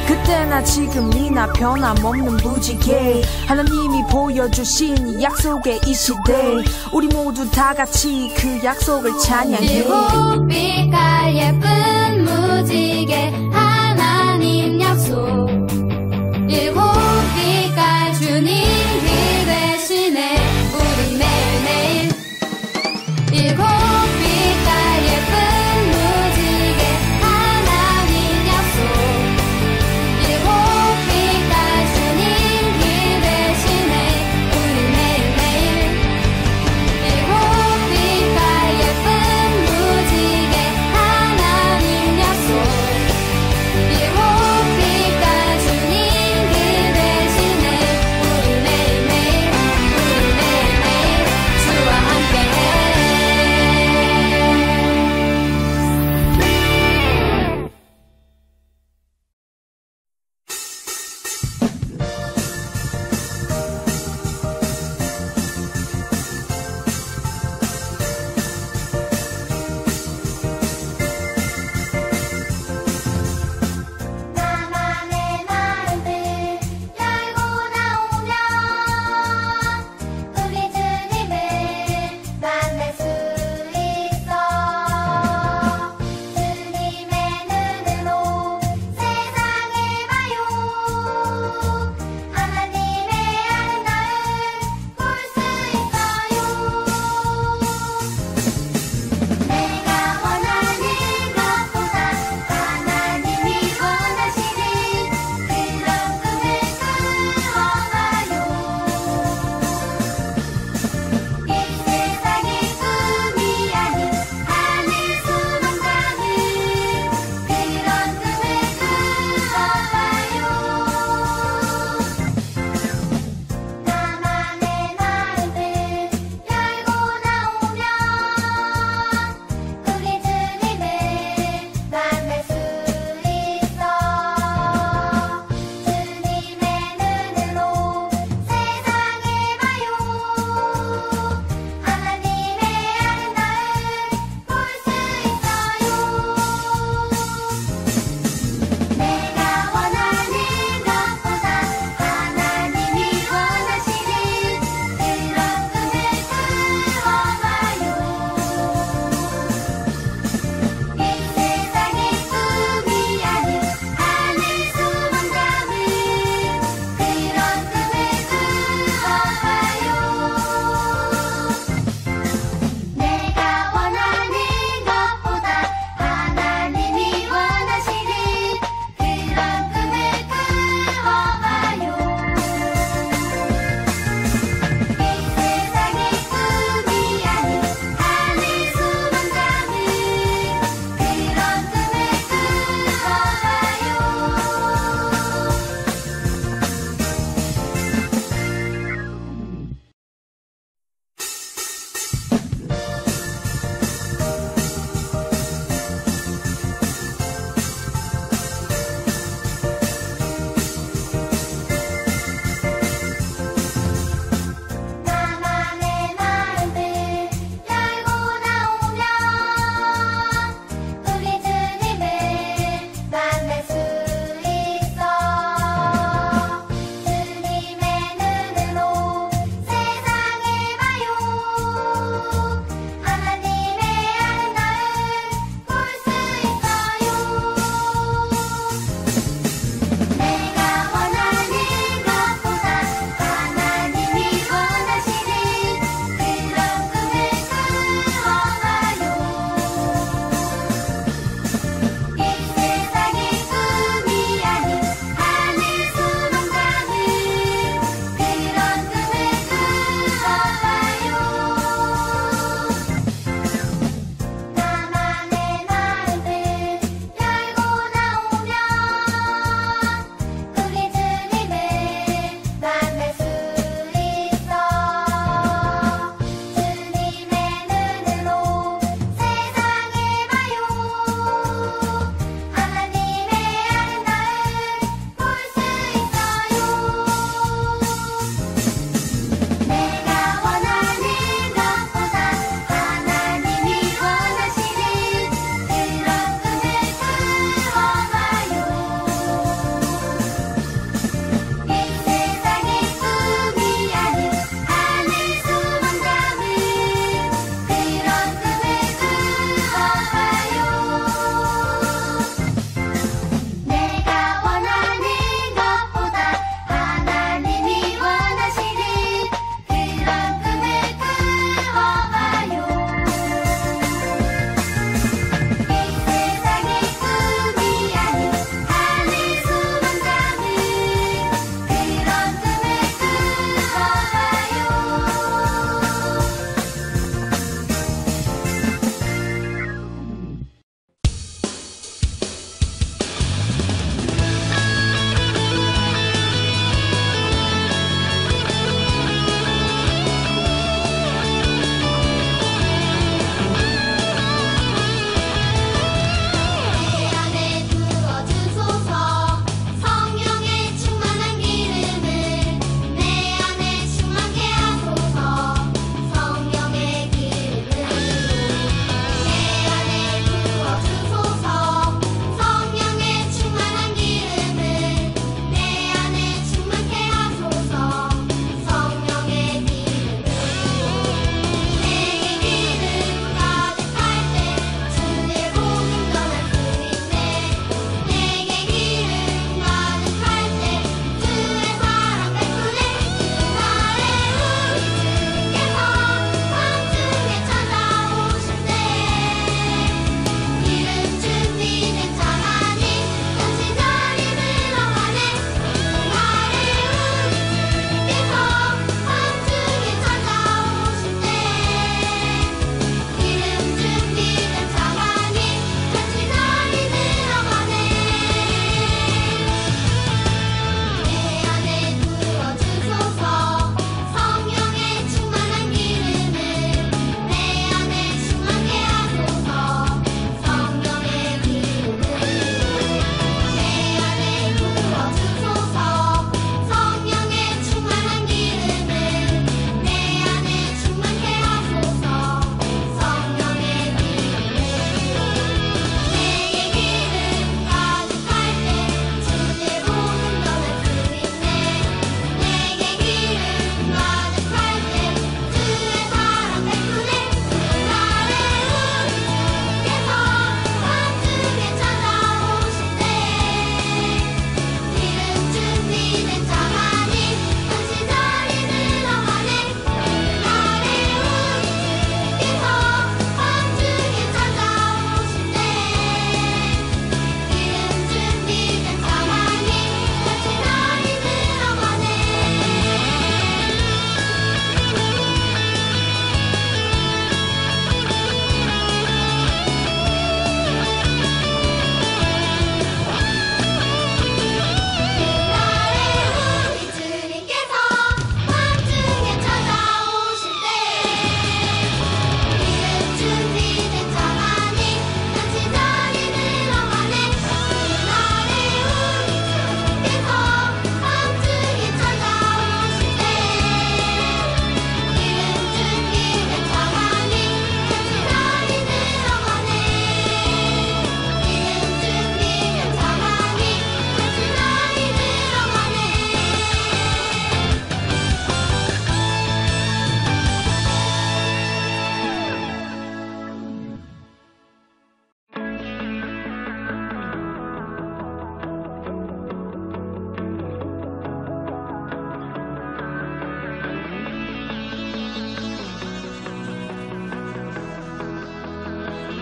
그때나 지금이나 변함없는 무지개 하나님이 보여주신 이 약속의 이 시대 우리 모두 다같이 그 약속을 찬양해 일곱 빛깔 예쁜 무지개 하나님 약속 일곱 빛깔 주님 길 대신에 우리 매일매일 일곱 빛깔 예쁜 무지개 하나님 약속 일곱 빛깔 주님 길 대신에 우리 매일매일 일곱 빛깔 예쁜 무지개 하나님 약속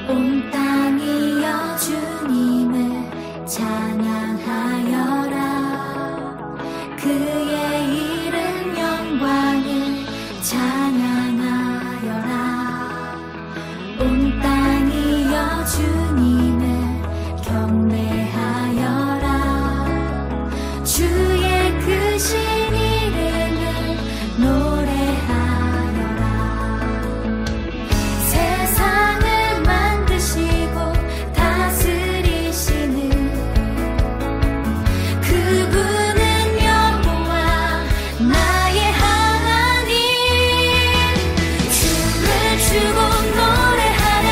온 땅이여 주님을 찬양하여라. 그의 이름 영광을 찬양하여라. 온 땅이여 주님을 경배하여라. 주의 크신 이름을 노래하여라. 세상을 만드시고 다스리시는 그분은 여호와 나의 하나님. 춤을 추고 노래하네.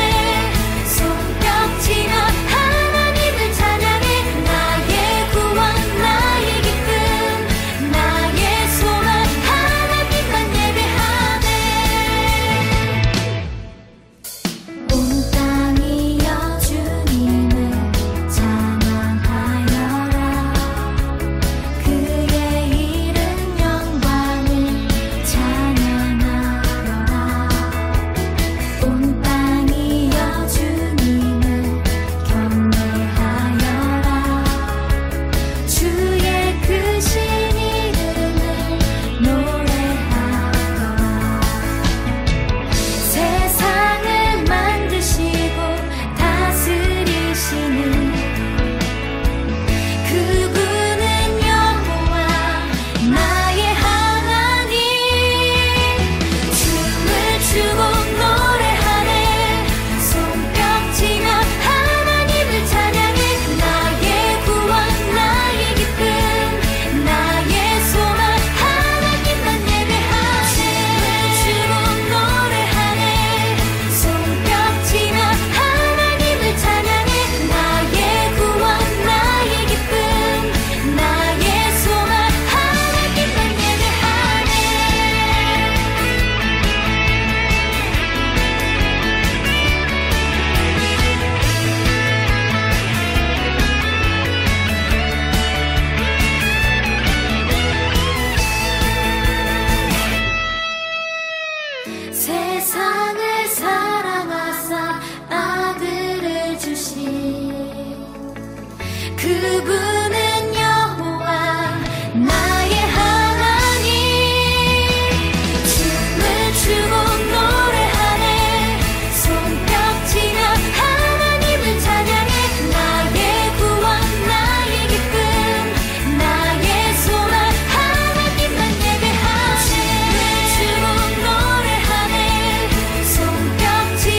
손뼉치며 하나님을 찬양해. 나의 구원 나의 기쁨 나의 소망 하나님만 예배하네. 온 땅이여 주님을 찬양하여라. 그의 이름 영광을 찬양하여라. 온 땅이여 주님을 경배하여라. 주의 크신 이름을 노래하여라. 세상을 만드시고 다스리시는 그분은 여호와 나의 하나님. 춤을 추고 노래하네. 손뼉치며 하나님을 찬양해. 나의 구원 나의 기쁨 나의 소망 하나님만 예배하네. 춤을 추고 노래하네. 손뼉치며 하나님을 찬양해. 나의 구원 나의 기쁨 나의 소망 하나님만 예배하네. 세상을 사랑하사 아들을 주신 그분은 여호와 나의 하나님. 춤을 추고 노래하네. 손뼉치며 하나님을 찬양해. 나의 구원 나의 기쁨 나의 소망 하나님만 예배하네. 춤을 추고 노래하네. 손뼉치며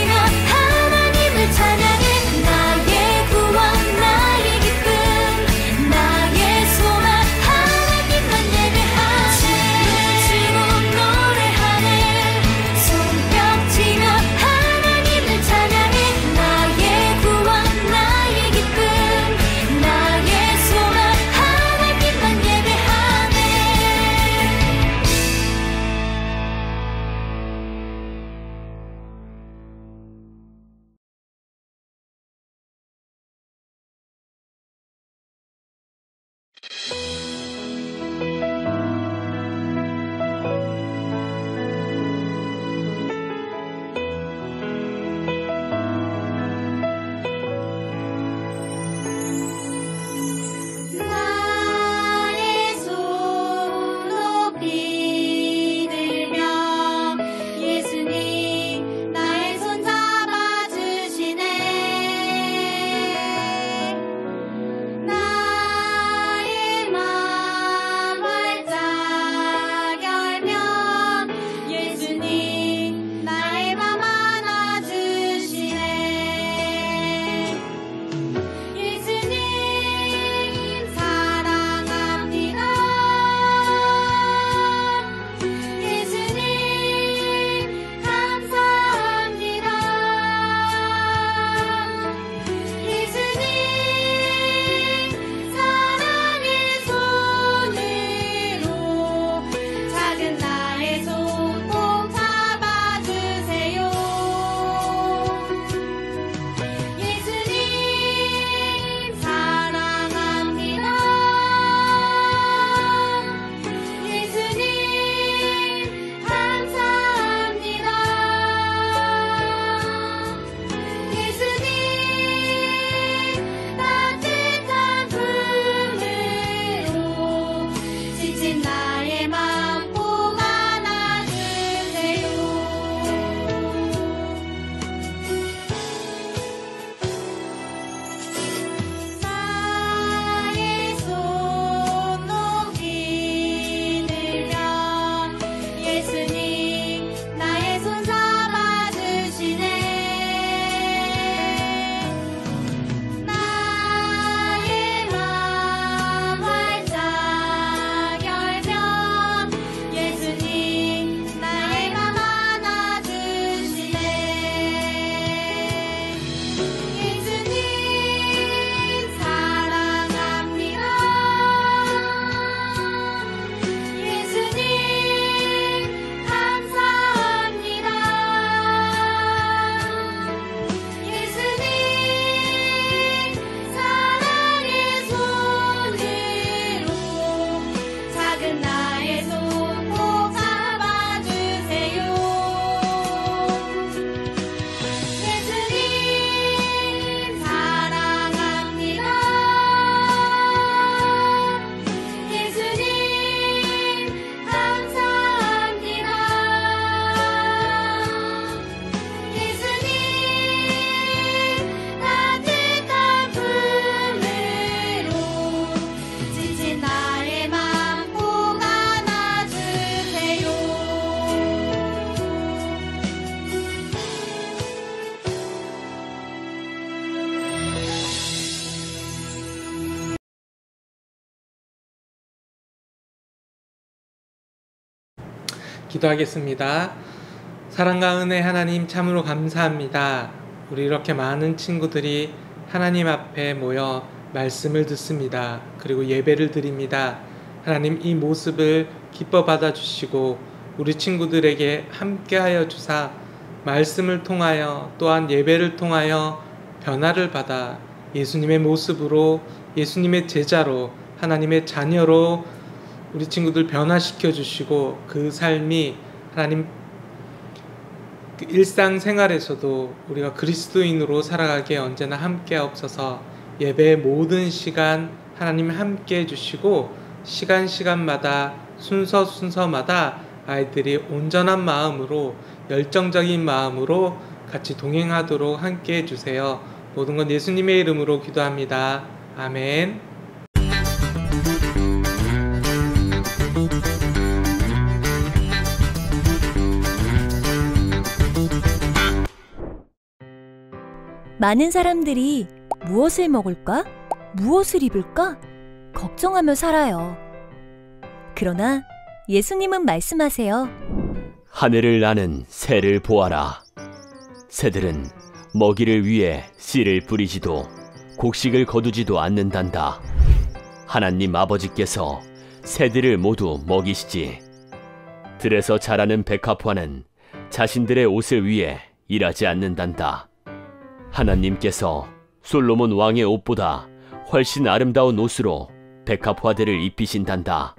기도하겠습니다. 사랑과 은혜 하나님 참으로 감사합니다. 우리 이렇게 많은 친구들이 하나님 앞에 모여 말씀을 듣습니다. 그리고 예배를 드립니다. 하나님, 이 모습을 기뻐 받아주시고 우리 친구들에게 함께하여 주사 말씀을 통하여 또한 예배를 통하여 변화를 받아 예수님의 모습으로, 예수님의 제자로, 하나님의 자녀로 우리 친구들 변화시켜 주시고 그 삶이 하나님 그 일상생활에서도 우리가 그리스도인으로 살아가기에 언제나 함께하옵소서. 예배의 모든 시간 하나님 함께 해주시고 시간마다 순서마다 아이들이 온전한 마음으로, 열정적인 마음으로 같이 동행하도록 함께 해주세요. 모든 건 예수님의 이름으로 기도합니다. 아멘. 많은 사람들이 무엇을 먹을까? 무엇을 입을까? 걱정하며 살아요. 그러나 예수님은 말씀하세요. 하늘을 나는 새를 보아라. 새들은 먹이를 위해 씨를 뿌리지도 곡식을 거두지도 않는단다. 하나님 아버지께서 새들을 모두 먹이시지. 들에서 자라는 백합화는 자신들의 옷을 위해 일하지 않는단다. 하나님께서 솔로몬 왕의 옷보다 훨씬 아름다운 옷으로 백합화들을 입히신단다.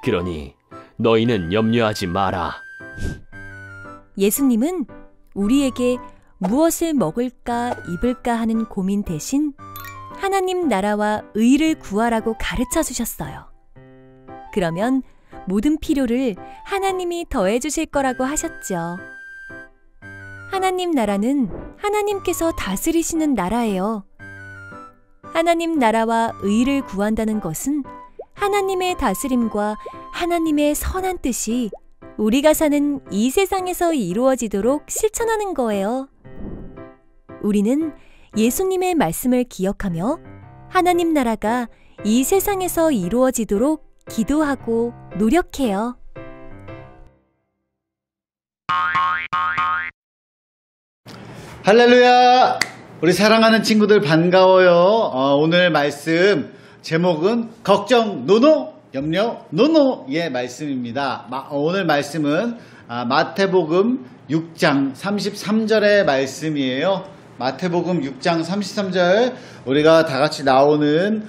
그러니 너희는 염려하지 마라. 예수님은 우리에게 무엇을 먹을까 입을까 하는 고민 대신 하나님 나라와 의를 구하라고 가르쳐 주셨어요. 그러면 모든 필요를 하나님이 더해 주실 거라고 하셨죠. 하나님 나라는 하나님께서 다스리시는 나라예요. 하나님 나라와 의를 구한다는 것은 하나님의 다스림과 하나님의 선한 뜻이 우리가 사는 이 세상에서 이루어지도록 실천하는 거예요. 우리는 예수님의 말씀을 기억하며 하나님 나라가 이 세상에서 이루어지도록 기도하고 노력해요. 할렐루야! 우리 사랑하는 친구들 반가워요. 오늘 말씀 제목은 걱정 노노, 염려 노노의 말씀입니다. 오늘 말씀은 마태복음 6장 33절의 말씀이에요. 마태복음 6장 33절, 우리가 다 같이 나오는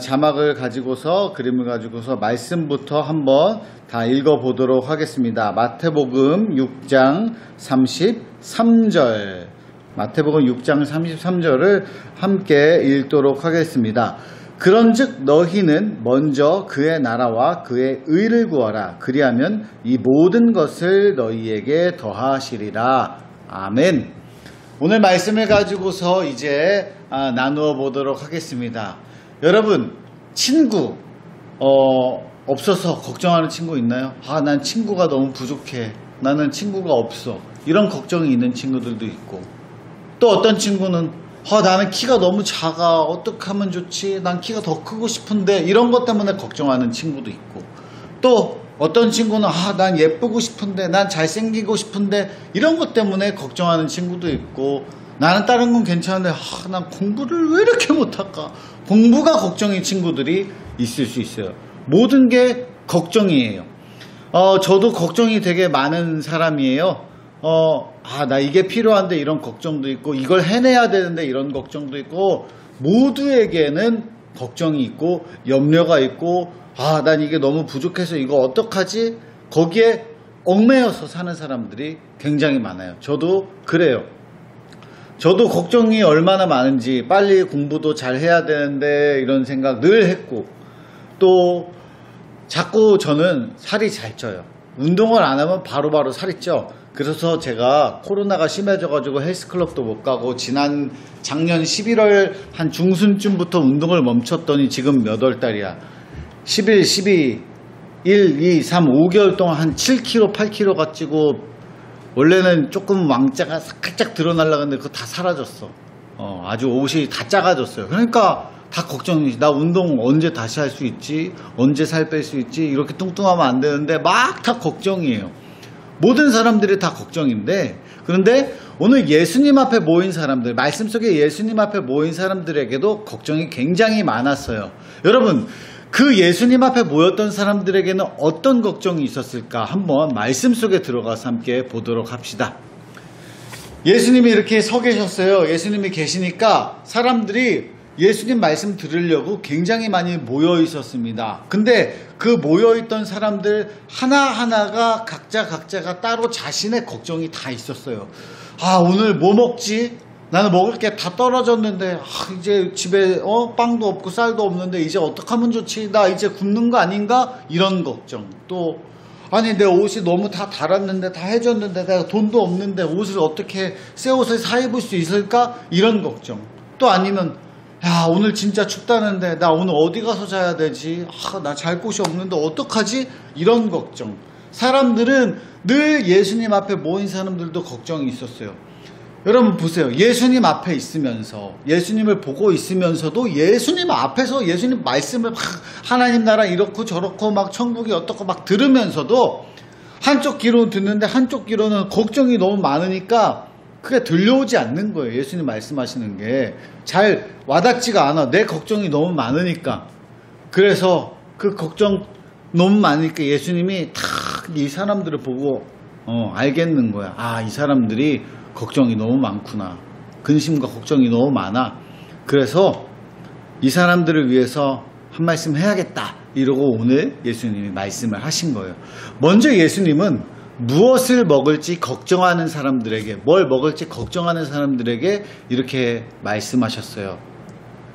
자막을 가지고서, 그림을 가지고서 말씀부터 한번 다 읽어보도록 하겠습니다. 마태복음 6장 33절, 마태복음 6장 33절을 함께 읽도록 하겠습니다. 그런즉 너희는 먼저 그의 나라와 그의 의를 구하라. 그리하면 이 모든 것을 너희에게 더하시리라. 아멘. 오늘 말씀을 가지고서 이제 나누어 보도록 하겠습니다. 여러분, 친구 없어서 걱정하는 친구 있나요? 난 친구가 너무 부족해, 나는 친구가 없어, 이런 걱정이 있는 친구들도 있고, 또 어떤 친구는 나는 키가 너무 작아, 어떻게 하면 좋지, 난 키가 더 크고 싶은데, 이런 것 때문에 걱정하는 친구도 있고, 또 어떤 친구는 난 예쁘고 싶은데, 난 잘생기고 싶은데, 이런 것 때문에 걱정하는 친구도 있고, 나는 다른 건 괜찮은데 난 공부를 왜 이렇게 못할까, 공부가 걱정인 친구들이 있을 수 있어요. 모든 게 걱정이에요. 저도 걱정이 되게 많은 사람이에요. 나 이게 필요한데 이런 걱정도 있고, 이걸 해내야 되는데 이런 걱정도 있고, 모두에게는 걱정이 있고 염려가 있고, 난 이게 너무 부족해서 이거 어떡하지? 거기에 얽매여서 사는 사람들이 굉장히 많아요. 저도 그래요. 저도 걱정이 얼마나 많은지, 빨리 공부도 잘 해야 되는데 이런 생각 늘 했고, 또 자꾸 저는 살이 잘 쪄요. 운동을 안 하면 바로바로 살이 쪄. 그래서 제가 코로나가 심해져가지고 헬스클럽도 못 가고, 작년 11월 한 중순쯤부터 운동을 멈췄더니 지금 몇 월 달이야. 11, 12, 1, 2, 3, 5개월 동안 한 7kg, 8kg가 찌고, 원래는 조금 왕자가 살짝 드러나려고 했는데 그거 다 사라졌어. 아주 옷이 다 작아졌어요. 그러니까 다 걱정이지. 나 운동 언제 다시 할 수 있지? 언제 살 뺄 수 있지? 이렇게 뚱뚱하면 안 되는데 막 다 걱정이에요. 모든 사람들이 다 걱정인데, 그런데 오늘 예수님 앞에 모인 사람들, 말씀 속에 예수님 앞에 모인 사람들에게도 걱정이 굉장히 많았어요. 여러분, 그 예수님 앞에 모였던 사람들에게는 어떤 걱정이 있었을까? 한번 말씀 속에 들어가서 함께 보도록 합시다. 예수님이 이렇게 서 계셨어요. 예수님이 계시니까 사람들이 예수님 말씀 들으려고 굉장히 많이 모여 있었습니다. 근데 그 모여 있던 사람들 하나하나가 각자가 따로 자신의 걱정이 다 있었어요. 아, 오늘 뭐 먹지? 나는 먹을 게 다 떨어졌는데, 이제 집에 빵도 없고 쌀도 없는데 이제 어떡하면 좋지? 나 이제 굶는 거 아닌가? 이런 걱정. 또 아니, 내 옷이 너무 다 닳았는데, 다 해졌는데 내가 돈도 없는데 옷을 어떻게 새 옷을 사 입을 수 있을까? 이런 걱정. 또 아니면 야, 오늘 진짜 춥다는데 나 오늘 어디 가서 자야 되지? 나 잘 곳이 없는데 어떡하지? 이런 걱정. 사람들은 늘 예수님 앞에 모인 사람들도 걱정이 있었어요. 여러분 보세요. 예수님 앞에 있으면서, 예수님을 보고 있으면서도 예수님 앞에서 예수님 말씀을 막 하나님 나라 이렇고 저렇고 막 천국이 어떻고 막 들으면서도 한쪽 귀로는 듣는데 한쪽 귀로는 걱정이 너무 많으니까 그게 들려오지 않는 거예요. 예수님 말씀하시는 게 잘 와닿지가 않아. 내 걱정이 너무 많으니까. 그래서 그 걱정 너무 많으니까 예수님이 탁 이 사람들을 보고 알겠는 거야. 아, 이 사람들이 걱정이 너무 많구나. 근심과 걱정이 너무 많아. 그래서 이 사람들을 위해서 한 말씀 해야겠다. 이러고 오늘 예수님이 말씀을 하신 거예요. 먼저 예수님은 무엇을 먹을지 걱정하는 사람들에게, 뭘 먹을지 걱정하는 사람들에게 이렇게 말씀하셨어요.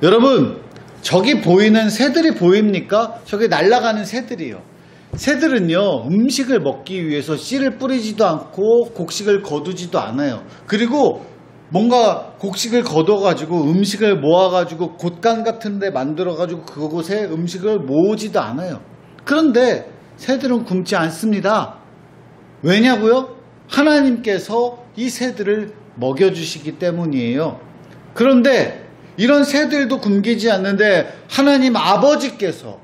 여러분, 저기 보이는 새들이 보입니까? 저기 날아가는 새들이요. 새들은요, 음식을 먹기 위해서 씨를 뿌리지도 않고 곡식을 거두지도 않아요. 그리고 뭔가 곡식을 거둬가지고 음식을 모아가지고 곳간 같은 데 만들어가지고 그곳에 음식을 모으지도 않아요. 그런데 새들은 굶지 않습니다. 왜냐고요? 하나님께서 이 새들을 먹여주시기 때문이에요. 그런데 이런 새들도 굶기지 않는데 하나님 아버지께서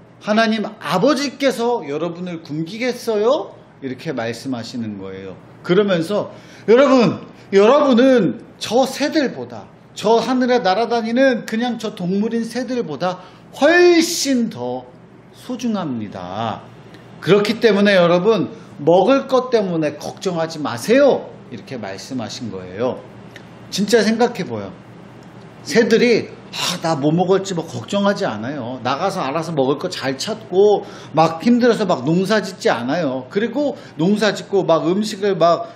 여러분을 굶기겠어요? 이렇게 말씀하시는 거예요. 그러면서 여러분은 저 새들보다, 저 하늘에 날아다니는 그냥 저 동물인 새들보다 훨씬 더 소중합니다. 그렇기 때문에 여러분, 먹을 것 때문에 걱정하지 마세요. 이렇게 말씀하신 거예요. 진짜 생각해 보여. 새들이 나 뭐 먹을지 뭐 걱정하지 않아요. 나가서 알아서 먹을 거 잘 찾고 막 힘들어서 막 농사 짓지 않아요. 그리고 농사 짓고 막 음식을 막,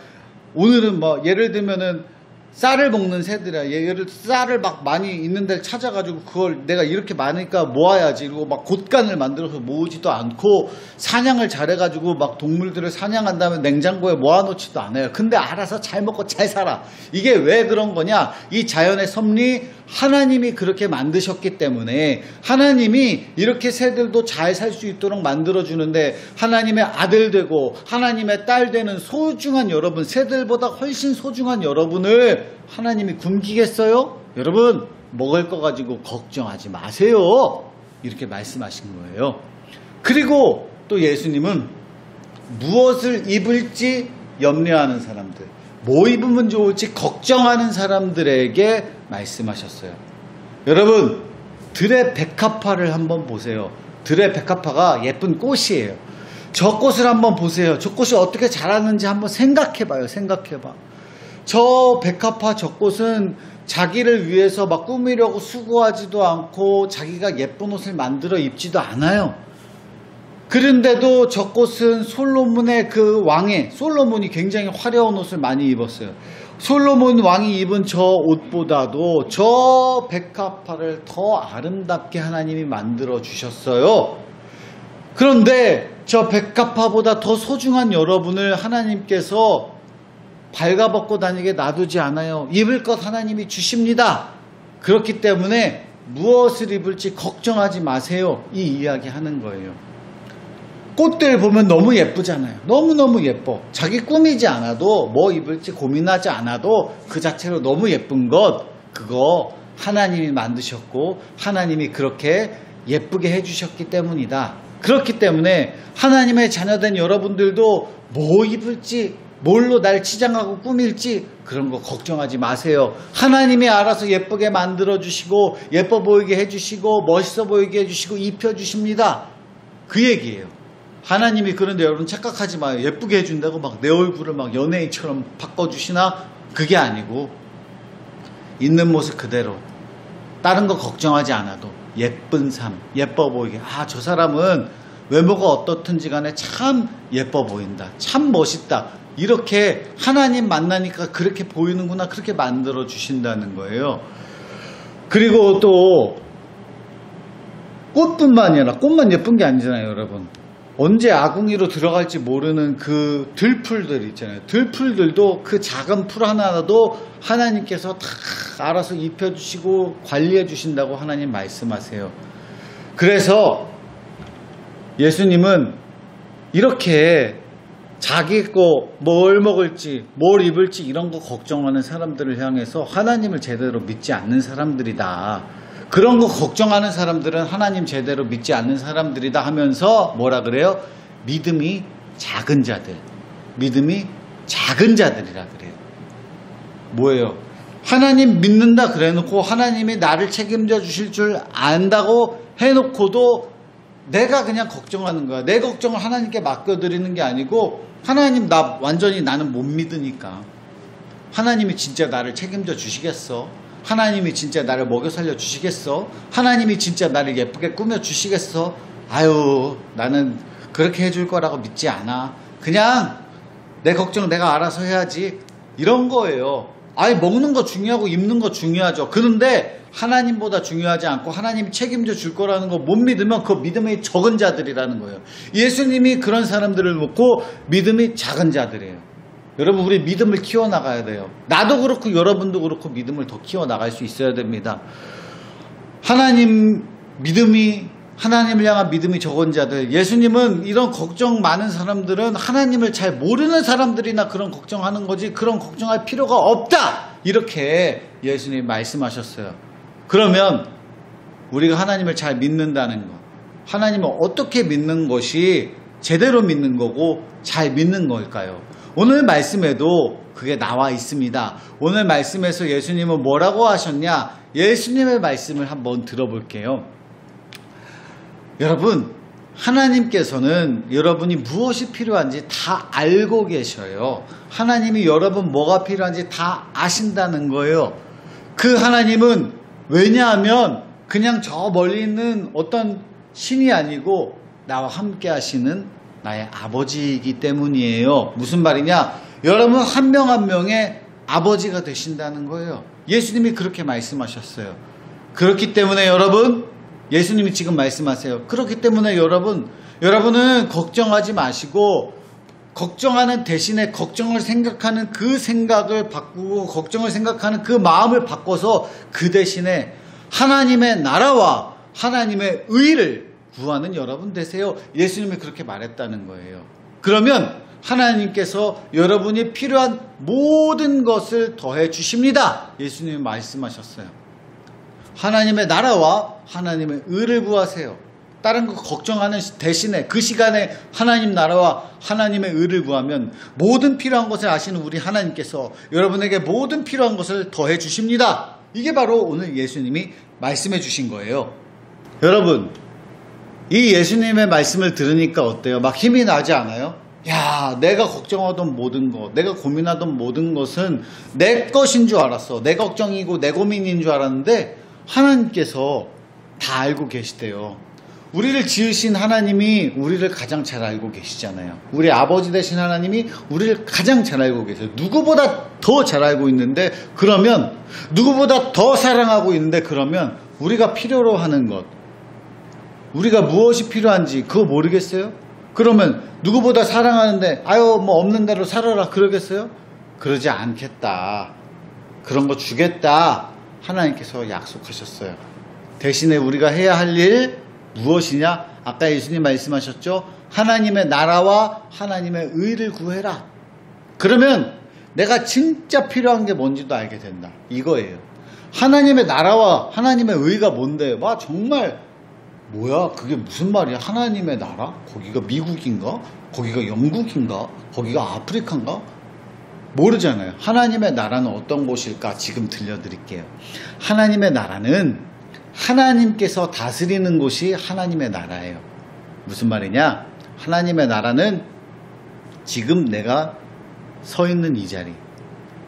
오늘은 뭐 예를 들면은 쌀을 먹는 새들이야. 얘를 쌀을 막 많이 있는 데를 찾아가지고 그걸 내가 이렇게 많으니까 모아야지 이러고 막 곳간을 만들어서 모으지도 않고, 사냥을 잘해가지고 막 동물들을 사냥한 다음에 냉장고에 모아놓지도 않아요. 근데 알아서 잘 먹고 잘 살아. 이게 왜 그런 거냐? 이 자연의 섭리, 하나님이 그렇게 만드셨기 때문에, 하나님이 이렇게 새들도 잘 살 수 있도록 만들어주는데, 하나님의 아들 되고 하나님의 딸 되는 소중한 여러분, 새들보다 훨씬 소중한 여러분을 하나님이 굶기겠어요? 여러분, 먹을 거 가지고 걱정하지 마세요. 이렇게 말씀하신 거예요. 그리고 또 예수님은 무엇을 입을지 염려하는 사람들, 뭐 입으면 좋을지 걱정하는 사람들에게 말씀하셨어요. 여러분, 들의 백합화를 한번 보세요. 들의 백합화가 예쁜 꽃이에요. 저 꽃을 한번 보세요. 저 꽃이 어떻게 자라는지 한번 생각해봐요. 생각해봐. 저 백합화, 저 꽃은 자기를 위해서 막 꾸미려고 수고하지도 않고 자기가 예쁜 옷을 만들어 입지도 않아요. 그런데도 저 꽃은 솔로몬의 그 왕의, 솔로몬이 굉장히 화려한 옷을 많이 입었어요. 솔로몬 왕이 입은 저 옷보다도 저 백합화를 더 아름답게 하나님이 만들어 주셨어요. 그런데 저 백합화보다 더 소중한 여러분을 하나님께서 발가벗고 다니게 놔두지 않아요. 입을 것 하나님이 주십니다. 그렇기 때문에 무엇을 입을지 걱정하지 마세요. 이 이야기 하는 거예요. 꽃들 보면 너무 예쁘잖아요. 너무너무 예뻐. 자기 꾸미지 않아도, 뭐 입을지 고민하지 않아도 그 자체로 너무 예쁜 것, 그거 하나님이 만드셨고 하나님이 그렇게 예쁘게 해주셨기 때문이다. 그렇기 때문에 하나님의 자녀된 여러분들도 뭐 입을지, 뭘로 날 치장하고 꾸밀지 그런 거 걱정하지 마세요. 하나님이 알아서 예쁘게 만들어주시고 예뻐 보이게 해주시고 멋있어 보이게 해주시고 입혀주십니다. 그 얘기예요. 하나님이 그런데 여러분 착각하지 마요. 예쁘게 해준다고 막 내 얼굴을 막 연예인처럼 바꿔주시나? 그게 아니고 있는 모습 그대로 다른 거 걱정하지 않아도 예쁜 삶, 예뻐 보이게, 저 사람은 외모가 어떻든지 간에 참 예뻐 보인다, 참 멋있다, 이렇게 하나님 만나니까 그렇게 보이는구나, 그렇게 만들어 주신다는 거예요. 그리고 또 꽃뿐만 아니라, 꽃만 예쁜 게 아니잖아요 여러분. 언제 아궁이로 들어갈지 모르는 그 들풀들 있잖아요. 들풀들도 그 작은 풀 하나라도 하나님께서 다 알아서 입혀주시고 관리해 주신다고 하나님 말씀하세요. 그래서 예수님은 이렇게 자기 거 뭘 먹을지 뭘 입을지 이런 거 걱정하는 사람들을 향해서 하나님을 제대로 믿지 않는 사람들이다, 그런 거 걱정하는 사람들은 하나님 제대로 믿지 않는 사람들이다 하면서 뭐라 그래요? 믿음이 작은 자들, 믿음이 작은 자들이라 그래요. 뭐예요? 하나님 믿는다 그래놓고 하나님이 나를 책임져 주실 줄 안다고 해놓고도 내가 그냥 걱정하는 거야. 내 걱정을 하나님께 맡겨드리는 게 아니고, 하나님 완전히 나는 못 믿으니까 하나님이 진짜 나를 책임져 주시겠어? 하나님이 진짜 나를 먹여 살려 주시겠어? 하나님이 진짜 나를 예쁘게 꾸며 주시겠어? 아유, 나는 그렇게 해줄 거라고 믿지 않아. 그냥 내 걱정 내가 알아서 해야지, 이런 거예요. 먹는 거 중요하고 입는 거 중요하죠. 그런데 하나님보다 중요하지 않고 하나님이 책임져 줄 거라는 거 못 믿으면 그 믿음이 적은 자들이라는 거예요. 예수님이 그런 사람들을 놓고 믿음이 작은 자들이에요. 여러분, 우리 믿음을 키워나가야 돼요. 나도 그렇고 여러분도 그렇고 믿음을 더 키워나갈 수 있어야 됩니다. 하나님을 향한 믿음이 적은 자들, 예수님은 이런 걱정 많은 사람들은 하나님을 잘 모르는 사람들이나 그런 걱정하는 거지 그런 걱정할 필요가 없다, 이렇게 예수님이 말씀하셨어요. 그러면 우리가 하나님을 잘 믿는다는 것, 하나님을 어떻게 믿는 것이 제대로 믿는 거고 잘 믿는 걸까요? 오늘 말씀에도 그게 나와 있습니다. 오늘 말씀에서 예수님은 뭐라고 하셨냐? 예수님의 말씀을 한번 들어볼게요. 여러분, 하나님께서는 여러분이 무엇이 필요한지 다 알고 계셔요. 하나님이 여러분 뭐가 필요한지 다 아신다는 거예요. 그 하나님은 왜냐하면 그냥 저 멀리 있는 어떤 신이 아니고 나와 함께 하시는 나의 아버지이기 때문이에요. 무슨 말이냐? 여러분 한 명 한 명의 아버지가 되신다는 거예요. 예수님이 그렇게 말씀하셨어요. 그렇기 때문에 여러분, 예수님이 지금 말씀하세요. 그렇기 때문에 여러분은 걱정하지 마시고, 걱정하는 대신에 걱정을 생각하는 그 생각을 바꾸고 걱정을 생각하는 그 마음을 바꿔서 그 대신에 하나님의 나라와 하나님의 의를 구하는 여러분 되세요. 예수님이 그렇게 말했다는 거예요. 그러면 하나님께서 여러분이 필요한 모든 것을 더해 주십니다. 예수님이 말씀하셨어요. 하나님의 나라와 하나님의 의를 구하세요. 다른 거 걱정하는 대신에 그 시간에 하나님 나라와 하나님의 의를 구하면 모든 필요한 것을 아시는 우리 하나님께서 여러분에게 모든 필요한 것을 더해 주십니다. 이게 바로 오늘 예수님이 말씀해 주신 거예요. 여러분, 이 예수님의 말씀을 들으니까 어때요? 막 힘이 나지 않아요? 야, 내가 걱정하던 모든 것, 내가 고민하던 모든 것은 내 것인 줄 알았어. 내 걱정이고 내 고민인 줄 알았는데 하나님께서 다 알고 계시대요. 우리를 지으신 하나님이 우리를 가장 잘 알고 계시잖아요. 우리 아버지 되신 하나님이 우리를 가장 잘 알고 계세요. 누구보다 더 잘 알고 있는데, 그러면 누구보다 더 사랑하고 있는데, 그러면 우리가 필요로 하는 것, 우리가 무엇이 필요한지 그거 모르겠어요? 그러면 누구보다 사랑하는데 뭐 없는 대로 살아라 그러겠어요? 그러지 않겠다. 그런 거 주겠다. 하나님께서 약속하셨어요. 대신에 우리가 해야 할 일 무엇이냐? 아까 예수님 말씀하셨죠? 하나님의 나라와 하나님의 의를 구해라. 그러면 내가 진짜 필요한 게 뭔지도 알게 된다. 이거예요. 하나님의 나라와 하나님의 의가 뭔데? 와, 정말 뭐야? 그게 무슨 말이야? 하나님의 나라? 거기가 미국인가? 거기가 영국인가? 거기가 아프리카인가? 모르잖아요. 하나님의 나라는 어떤 곳일까? 지금 들려드릴게요. 하나님의 나라는 하나님께서 다스리는 곳이 하나님의 나라예요. 무슨 말이냐? 하나님의 나라는 지금 내가 서 있는 이 자리,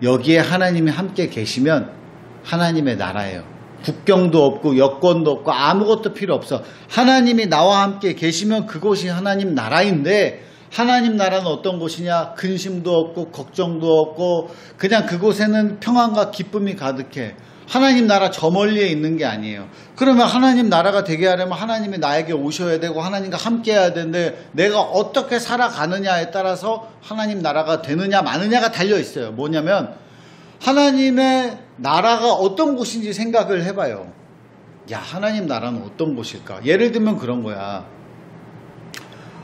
여기에 하나님이 함께 계시면 하나님의 나라예요. 국경도 없고 여권도 없고 아무것도 필요 없어. 하나님이 나와 함께 계시면 그곳이 하나님 나라인데, 하나님 나라는 어떤 곳이냐? 근심도 없고 걱정도 없고 그냥 그곳에는 평안과 기쁨이 가득해. 하나님 나라 저 멀리에 있는 게 아니에요. 그러면 하나님 나라가 되게 하려면 하나님이 나에게 오셔야 되고 하나님과 함께 해야 되는데, 내가 어떻게 살아가느냐에 따라서 하나님 나라가 되느냐 마느냐가 달려있어요. 뭐냐면 하나님의 나라가 어떤 곳인지 생각을 해봐요. 야, 하나님 나라는 어떤 곳일까? 예를 들면 그런 거야.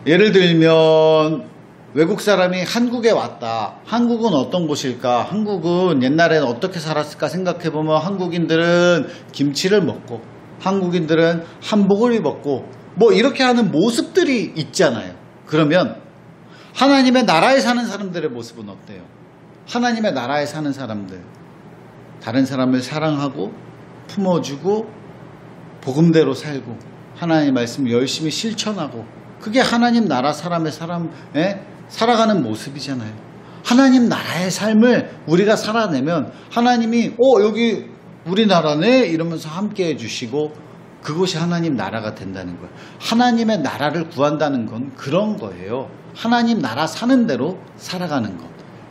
예를 들면 외국 사람이 한국에 왔다. 한국은 어떤 곳일까? 한국은 옛날에는 어떻게 살았을까 생각해보면 한국인들은 김치를 먹고 한국인들은 한복을 입었고 뭐 이렇게 하는 모습들이 있잖아요. 그러면 하나님의 나라에 사는 사람들의 모습은 어때요? 하나님의 나라에 사는 사람들, 다른 사람을 사랑하고 품어주고 복음대로 살고 하나님의 말씀을 열심히 실천하고, 그게 하나님 나라 사람의 살아가는 모습이잖아요. 하나님 나라의 삶을 우리가 살아내면 하나님이 여기 우리나라네 이러면서 함께 해주시고 그곳이 하나님 나라가 된다는 거예요. 하나님의 나라를 구한다는 건 그런 거예요. 하나님 나라 사는 대로 살아가는 것.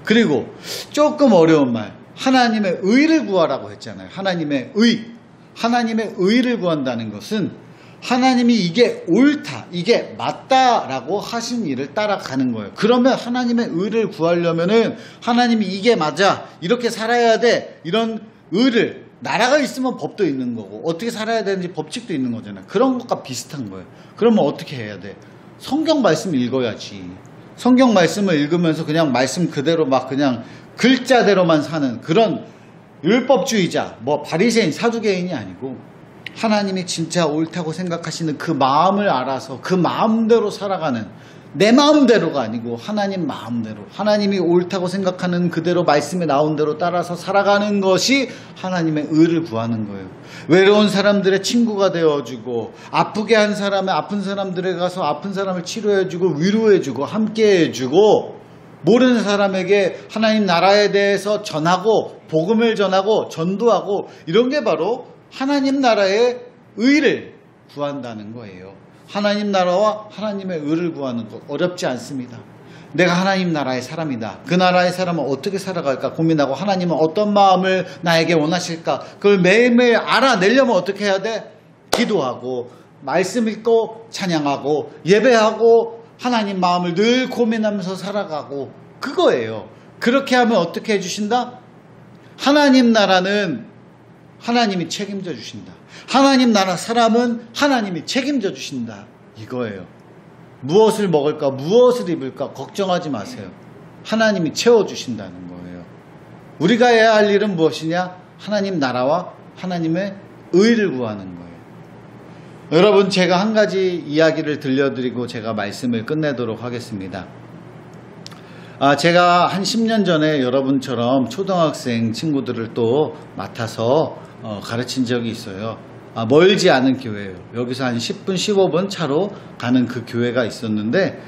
그리고 조금 어려운 말, 하나님의 의를 구하라고 했잖아요. 하나님의 의를 구한다는 것은 하나님이 이게 옳다, 이게 맞다라고 하신 일을 따라가는 거예요. 그러면 하나님의 의를 구하려면은 하나님이 이게 맞아, 이렇게 살아야 돼, 이런 의를, 나라가 있으면 법도 있는 거고 어떻게 살아야 되는지 법칙도 있는 거잖아요. 그런 것과 비슷한 거예요. 그러면 어떻게 해야 돼? 성경 말씀 읽어야지. 성경 말씀을 읽으면서 그냥 말씀 그대로 막 그냥 글자대로만 사는 그런 율법주의자, 바리새인, 사두개인이 아니고 하나님이 진짜 옳다고 생각하시는 그 마음을 알아서 그 마음대로 살아가는, 내 마음대로가 아니고 하나님 마음대로, 하나님이 옳다고 생각하는 그대로 말씀에 나온 대로 따라서 살아가는 것이 하나님의 의를 구하는 거예요. 외로운 사람들의 친구가 되어주고, 아프게 한 사람의 아픈 사람들에 가서 아픈 사람을 치료해주고 위로해주고 함께해주고, 모르는 사람에게 하나님 나라에 대해서 전하고 복음을 전하고 전도하고, 이런 게 바로 하나님 나라의 의를 구한다는 거예요. 하나님 나라와 하나님의 의를 구하는 것 어렵지 않습니다. 내가 하나님 나라의 사람이다. 그 나라의 사람은 어떻게 살아갈까 고민하고, 하나님은 어떤 마음을 나에게 원하실까, 그걸 매일매일 알아내려면 어떻게 해야 돼? 기도하고 말씀 읽고 찬양하고 예배하고 하나님 마음을 늘 고민하면서 살아가고, 그거예요. 그렇게 하면 어떻게 해주신다? 하나님 나라는 하나님이 책임져 주신다. 하나님 나라 사람은 하나님이 책임져 주신다. 이거예요. 무엇을 먹을까, 무엇을 입을까 걱정하지 마세요. 하나님이 채워주신다는 거예요. 우리가 해야 할 일은 무엇이냐? 하나님 나라와 하나님의 의를 구하는 거예요. 여러분, 제가 한 가지 이야기를 들려드리고 제가 말씀을 끝내도록 하겠습니다. 제가 한 10년 전에 여러분처럼 초등학생 친구들을 또 맡아서 가르친 적이 있어요. 멀지 않은 교회예요. 여기서 한 10분 15분 차로 가는 그 교회가 있었는데,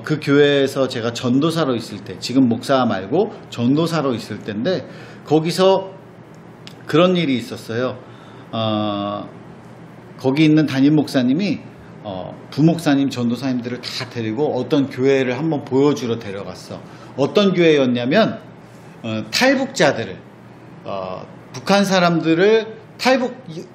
그 교회에서 제가 전도사로 있을 때, 지금 목사 말고 전도사로 있을 때인데, 거기서 그런 일이 있었어요. 거기 있는 담임 목사님이 부목사님, 전도사님들을 다 데리고 어떤 교회를 한번 보여주러 데려갔어. 어떤 교회였냐면 탈북자들을, 북한 사람들을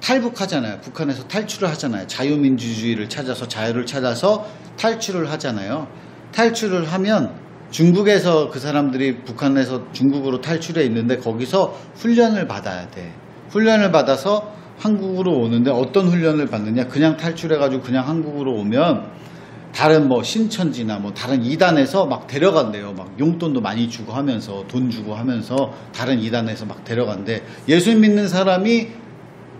탈북하잖아요. 북한에서 탈출을 하잖아요. 자유민주주의를 찾아서, 자유를 찾아서 탈출을 하잖아요. 탈출을 하면 중국에서 그 사람들이 북한에서 중국으로 탈출해 있는데 거기서 훈련을 받아야 돼. 훈련을 받아서 한국으로 오는데 어떤 훈련을 받느냐? 그냥 탈출해가지고 그냥 한국으로 오면 다른 뭐 신천지나 뭐 다른 이단에서 막 데려간대요. 막 용돈도 많이 주고 하면서, 돈 주고 하면서 다른 이단에서 막 데려간대. 예수 믿는 사람이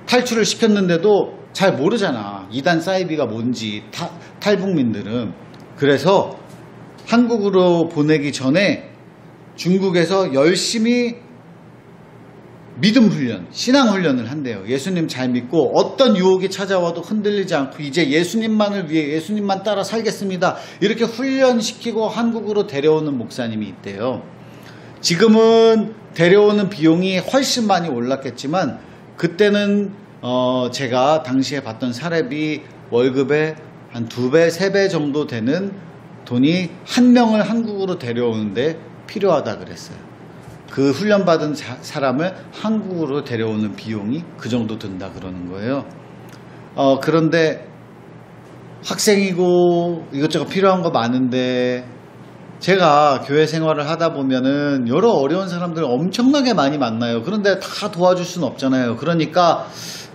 탈출을 시켰는데도 잘 모르잖아. 이단 사이비가 뭔지, 탈북민들은. 그래서 한국으로 보내기 전에 중국에서 열심히 믿음 훈련, 신앙 훈련을 한대요. 예수님 잘 믿고 어떤 유혹이 찾아와도 흔들리지 않고 이제 예수님만을 위해 예수님만 따라 살겠습니다. 이렇게 훈련시키고 한국으로 데려오는 목사님이 있대요. 지금은 데려오는 비용이 훨씬 많이 올랐겠지만 그때는 제가 당시에 봤던 사례비 월급의 한 2배, 3배 정도 되는 돈이 한 명을 한국으로 데려오는데 필요하다 그랬어요. 그 훈련받은 사람을 한국으로 데려오는 비용이 그 정도 든다 그러는 거예요. 그런데 학생이고 이것저것 필요한 거 많은데 제가 교회 생활을 하다 보면은 여러 어려운 사람들 엄청나게 많이 만나요. 그런데 다 도와줄 수는 없잖아요. 그러니까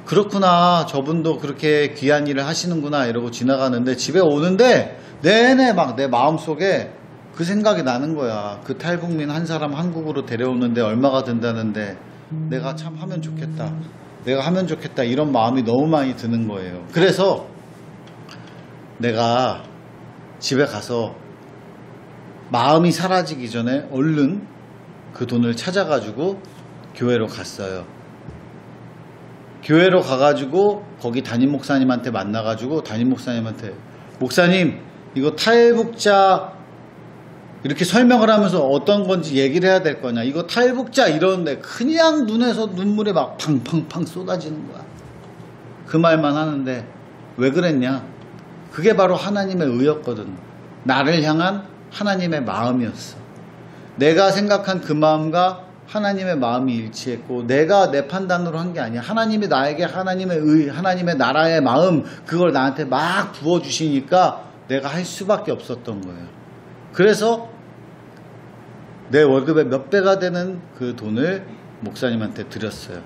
그렇구나, 저분도 그렇게 귀한 일을 하시는구나 이러고 지나가는데 집에 오는데 내내 막 내 마음속에 그 생각이 나는 거야. 그 탈북민 한 사람 한국으로 데려오는데 얼마가 든다는데 내가 참 하면 좋겠다. 내가 하면 좋겠다. 이런 마음이 너무 많이 드는 거예요. 그래서 내가 집에 가서 마음이 사라지기 전에 얼른 그 돈을 찾아가지고 교회로 갔어요. 교회로 가가지고 거기 담임 목사님한테 만나가지고 담임 목사님한테 목사님 이거 탈북자 이렇게 설명을 하면서 어떤 건지 얘기를 해야 될 거냐. 이거 탈북자 이러는데 그냥 눈에서 눈물이 막 팡팡팡 쏟아지는 거야. 그 말만 하는데 왜 그랬냐. 그게 바로 하나님의 의였거든. 나를 향한 하나님의 마음이었어. 내가 생각한 그 마음과 하나님의 마음이 일치했고 내가 내 판단으로 한 게 아니야. 하나님이 나에게 하나님의 의, 하나님의 나라의 마음 그걸 나한테 막 부어주시니까 내가 할 수밖에 없었던 거예요. 그래서 내 월급의 몇 배가 되는 그 돈을 목사님한테 드렸어요.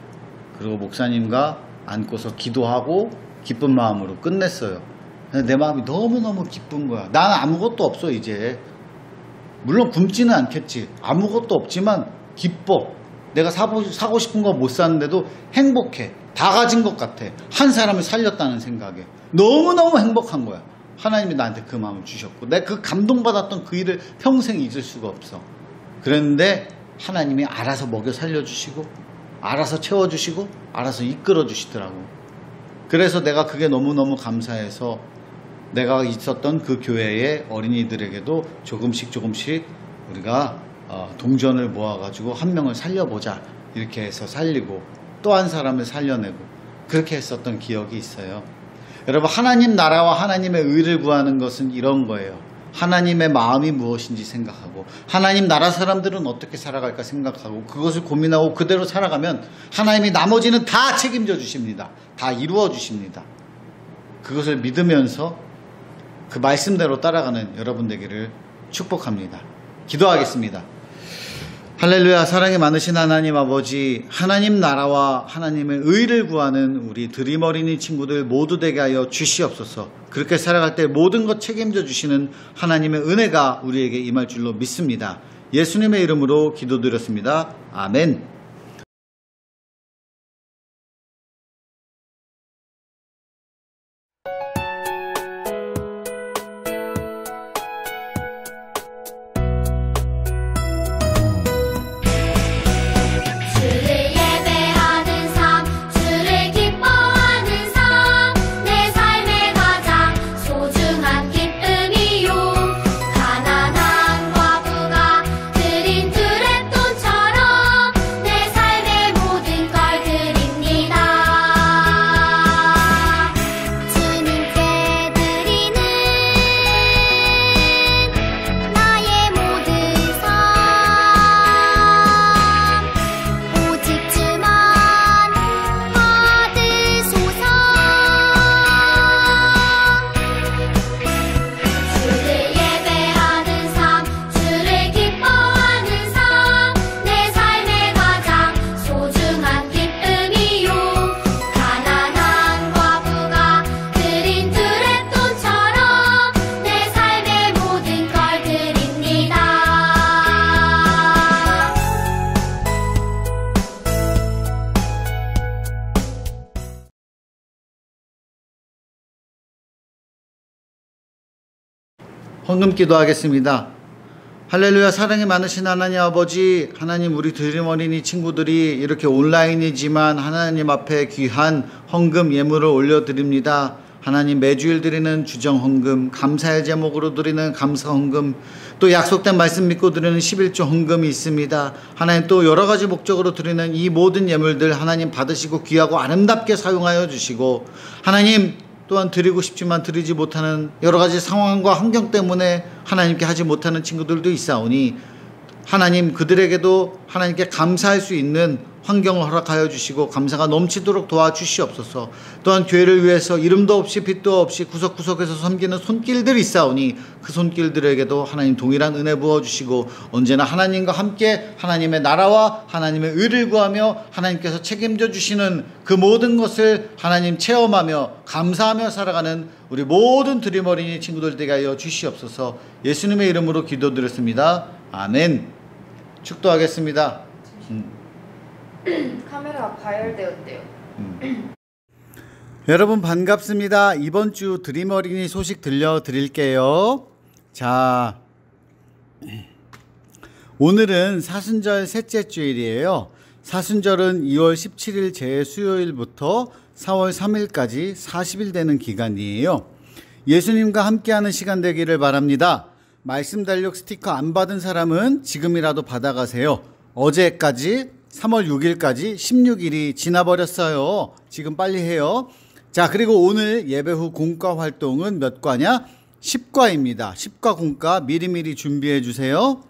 그리고 목사님과 안고서 기도하고 기쁜 마음으로 끝냈어요. 내 마음이 너무너무 기쁜 거야. 난 아무것도 없어 이제. 물론 굶지는 않겠지. 아무것도 없지만 기뻐. 내가 사고 싶은 거 못 샀는데도 행복해. 다 가진 것 같아. 한 사람을 살렸다는 생각에 너무너무 행복한 거야. 하나님이 나한테 그 마음을 주셨고 내가 그 감동받았던 그 일을 평생 잊을 수가 없어. 그런데 하나님이 알아서 먹여 살려주시고 알아서 채워주시고 알아서 이끌어 주시더라고. 그래서 내가 그게 너무너무 감사해서 내가 있었던 그 교회의 어린이들에게도 조금씩 우리가 동전을 모아가지고 한 명을 살려보자 이렇게 해서 살리고 또 한 사람을 살려내고 그렇게 했었던 기억이 있어요. 여러분 하나님 나라와 하나님의 의를 구하는 것은 이런 거예요. 하나님의 마음이 무엇인지 생각하고 하나님 나라 사람들은 어떻게 살아갈까 생각하고 그것을 고민하고 그대로 살아가면 하나님이 나머지는 다 책임져 주십니다. 다 이루어 주십니다. 그것을 믿으면서 그 말씀대로 따라가는 여러분 되기를 축복합니다. 기도하겠습니다. 할렐루야. 사랑이 많으신 하나님 아버지, 하나님 나라와 하나님의 의를 구하는 우리 드림 어린이 친구들 모두 되게 하여 주시옵소서. 그렇게 살아갈 때 모든 것 책임져 주시는 하나님의 은혜가 우리에게 임할 줄로 믿습니다. 예수님의 이름으로 기도드렸습니다. 아멘. 가난한 과부가 드린 드랩돈처럼 내 헌금 기도하겠습니다. 할렐루야. 사랑이 많으신 하나님 아버지, 하나님 우리 드림 어린이 친구들이 이렇게 온라인이지만 하나님 앞에 귀한 헌금 예물을 올려드립니다. 하나님 매주일 드리는 주정 헌금, 감사의 제목으로 드리는 감사 헌금, 또 약속된 말씀 믿고 드리는 11조 헌금이 있습니다. 하나님 또 여러 가지 목적으로 드리는 이 모든 예물들 하나님 받으시고 귀하고 아름답게 사용하여 주시고, 하나님 또한 드리고 싶지만 드리지 못하는 여러 가지 상황과 환경 때문에 하나님께 하지 못하는 친구들도 있사오니 하나님 그들에게도 하나님께 감사할 수 있는 환경을 허락하여 주시고 감사가 넘치도록 도와주시옵소서. 또한 교회를 위해서 이름도 없이 빛도 없이 구석구석에서 섬기는 손길들이 있사오니 그 손길들에게도 하나님 동일한 은혜 부어주시고 언제나 하나님과 함께 하나님의 나라와 하나님의 의를 구하며 하나님께서 책임져 주시는 그 모든 것을 하나님 체험하며 감사하며 살아가는 우리 모든 드림 어린이 친구들 되게 하여 주시옵소서. 예수님의 이름으로 기도드렸습니다. 아멘. 축도하겠습니다. 카메라가 과열되었대요. 여러분 반갑습니다. 이번 주 드림 어린이 소식 들려드릴게요. 자, 오늘은 사순절 셋째 주일이에요. 사순절은 2월 17일 제수요일부터 4월 3일까지 40일 되는 기간이에요. 예수님과 함께하는 시간 되기를 바랍니다. 말씀 달력 스티커 안 받은 사람은 지금이라도 받아가세요. 어제까지 3월 6일까지 16일이 지나버렸어요. 지금 빨리 해요. 자, 그리고 오늘 예배 후 공과 활동은 몇 과냐? 10과입니다. 10과 공과 미리미리 준비해 주세요.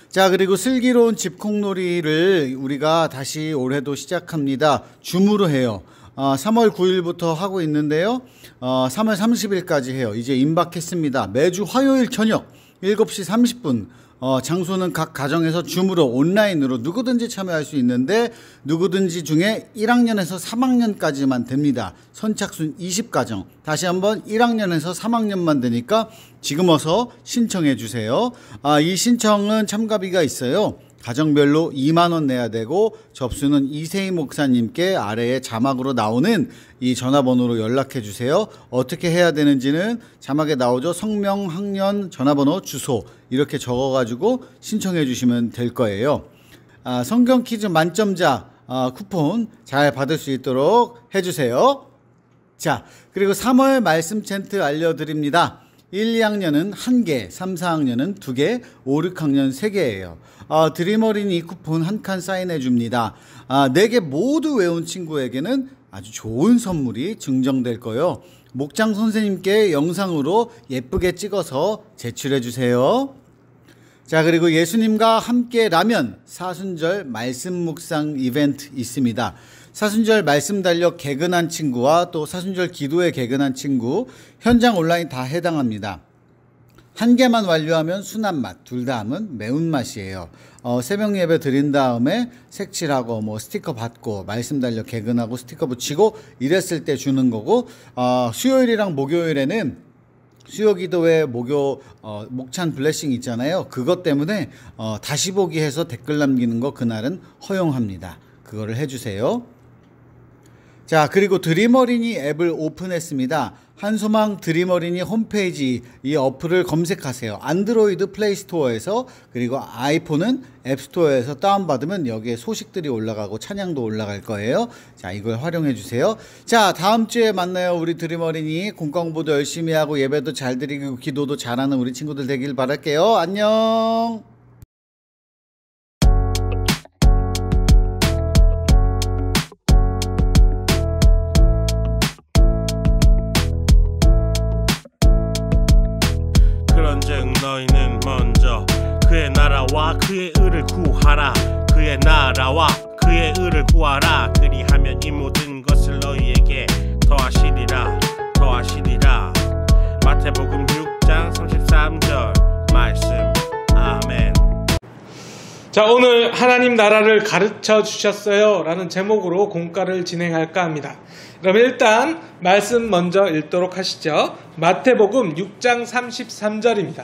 자, 그리고 슬기로운 집콕놀이를 우리가 다시 올해도 시작합니다. 줌으로 해요. 3월 9일부터 하고 있는데요. 3월 30일까지 해요. 이제 임박했습니다. 매주 화요일 저녁 7시 30분 장소는 각 가정에서 줌으로 온라인으로 누구든지 참여할 수 있는데 누구든지 중에 1학년에서 3학년까지만 됩니다. 선착순 20가정. 다시 한번 1학년에서 3학년만 되니까 지금 어서 신청해 주세요. 이 신청은 참가비가 있어요. 가정별로 2만 원 내야 되고 접수는 이세희 목사님께 아래에 자막으로 나오는 이 전화번호로 연락해 주세요. 어떻게 해야 되는지는 자막에 나오죠. 성명, 학년, 전화번호, 주소 이렇게 적어가지고 신청해 주시면 될 거예요. 성경 퀴즈 만점자 쿠폰 잘 받을 수 있도록 해주세요. 자, 그리고 3월 말씀 챈트 알려드립니다. 1, 2학년은 1개, 3, 4학년은 2개, 5, 6학년 3개예요. 드림 어린이 쿠폰 한 칸 사인해 줍니다. 4개 모두 외운 친구에게는 아주 좋은 선물이 증정될 거예요. 목장 선생님께 영상으로 예쁘게 찍어서 제출해 주세요. 자, 그리고 예수님과 함께라면 사순절 말씀 묵상 이벤트 있습니다. 사순절 말씀 달력 개근한 친구와 또 사순절 기도에 개근한 친구 현장 온라인 다 해당합니다. 1개만 완료하면 순한 맛, 둘 다 하면 매운맛이에요. 새벽 예배 드린 다음에 색칠하고 스티커 받고 말씀 달력 개근하고 스티커 붙이고 이랬을 때 주는 거고, 수요일이랑 목요일에는 수요 기도회 목요 목찬 블레싱 있잖아요. 그것 때문에 다시 보기 해서 댓글 남기는 거 그날은 허용합니다. 그거를 해주세요. 자, 그리고 드림 어린이 앱을 오픈했습니다. 한소망 드림 어린이 홈페이지 이 어플을 검색하세요. 안드로이드 플레이스토어에서, 그리고 아이폰은 앱스토어에서 다운받으면 여기에 소식들이 올라가고 찬양도 올라갈 거예요. 자, 이걸 활용해 주세요. 자, 다음 주에 만나요. 우리 드림 어린이 공과 공부도 열심히 하고 예배도 잘 드리고 기도도 잘하는 우리 친구들 되길 바랄게요. 안녕. 그런즉 너희는 먼저 그의 나라와 그의 의를 구하라. 그의 나라와 그의 의를 구하라. 그리하면 이 모든 것을 너희에게 더하시리라. 마태복음 6장 33절 말씀. 아멘. 자, 오늘 하나님 나라를 가르쳐 주셨어요 라는 제목으로 공과를 진행할까 합니다. 그럼 일단 말씀 먼저 읽도록 하시죠. 마태복음 6장 33절입니다.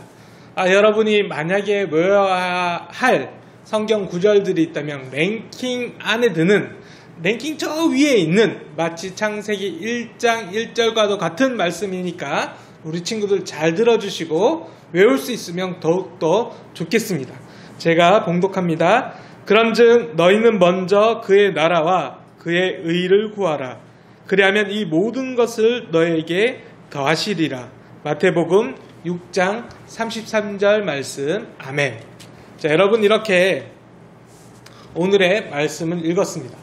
여러분이 만약에 외워야 할 성경 구절들이 있다면 랭킹 안에 드는, 랭킹 저 위에 있는 마치 창세기 1장 1절과도 같은 말씀이니까 우리 친구들 잘 들어주시고 외울 수 있으면 더욱더 좋겠습니다. 제가 봉독합니다. 그런즉 너희는 먼저 그의 나라와 그의 의를 구하라. 그리하면 이 모든 것을 너에게 더하시리라. 마태복음 6장 33절 말씀. 아멘. 자, 여러분 이렇게 오늘의 말씀을 읽었습니다.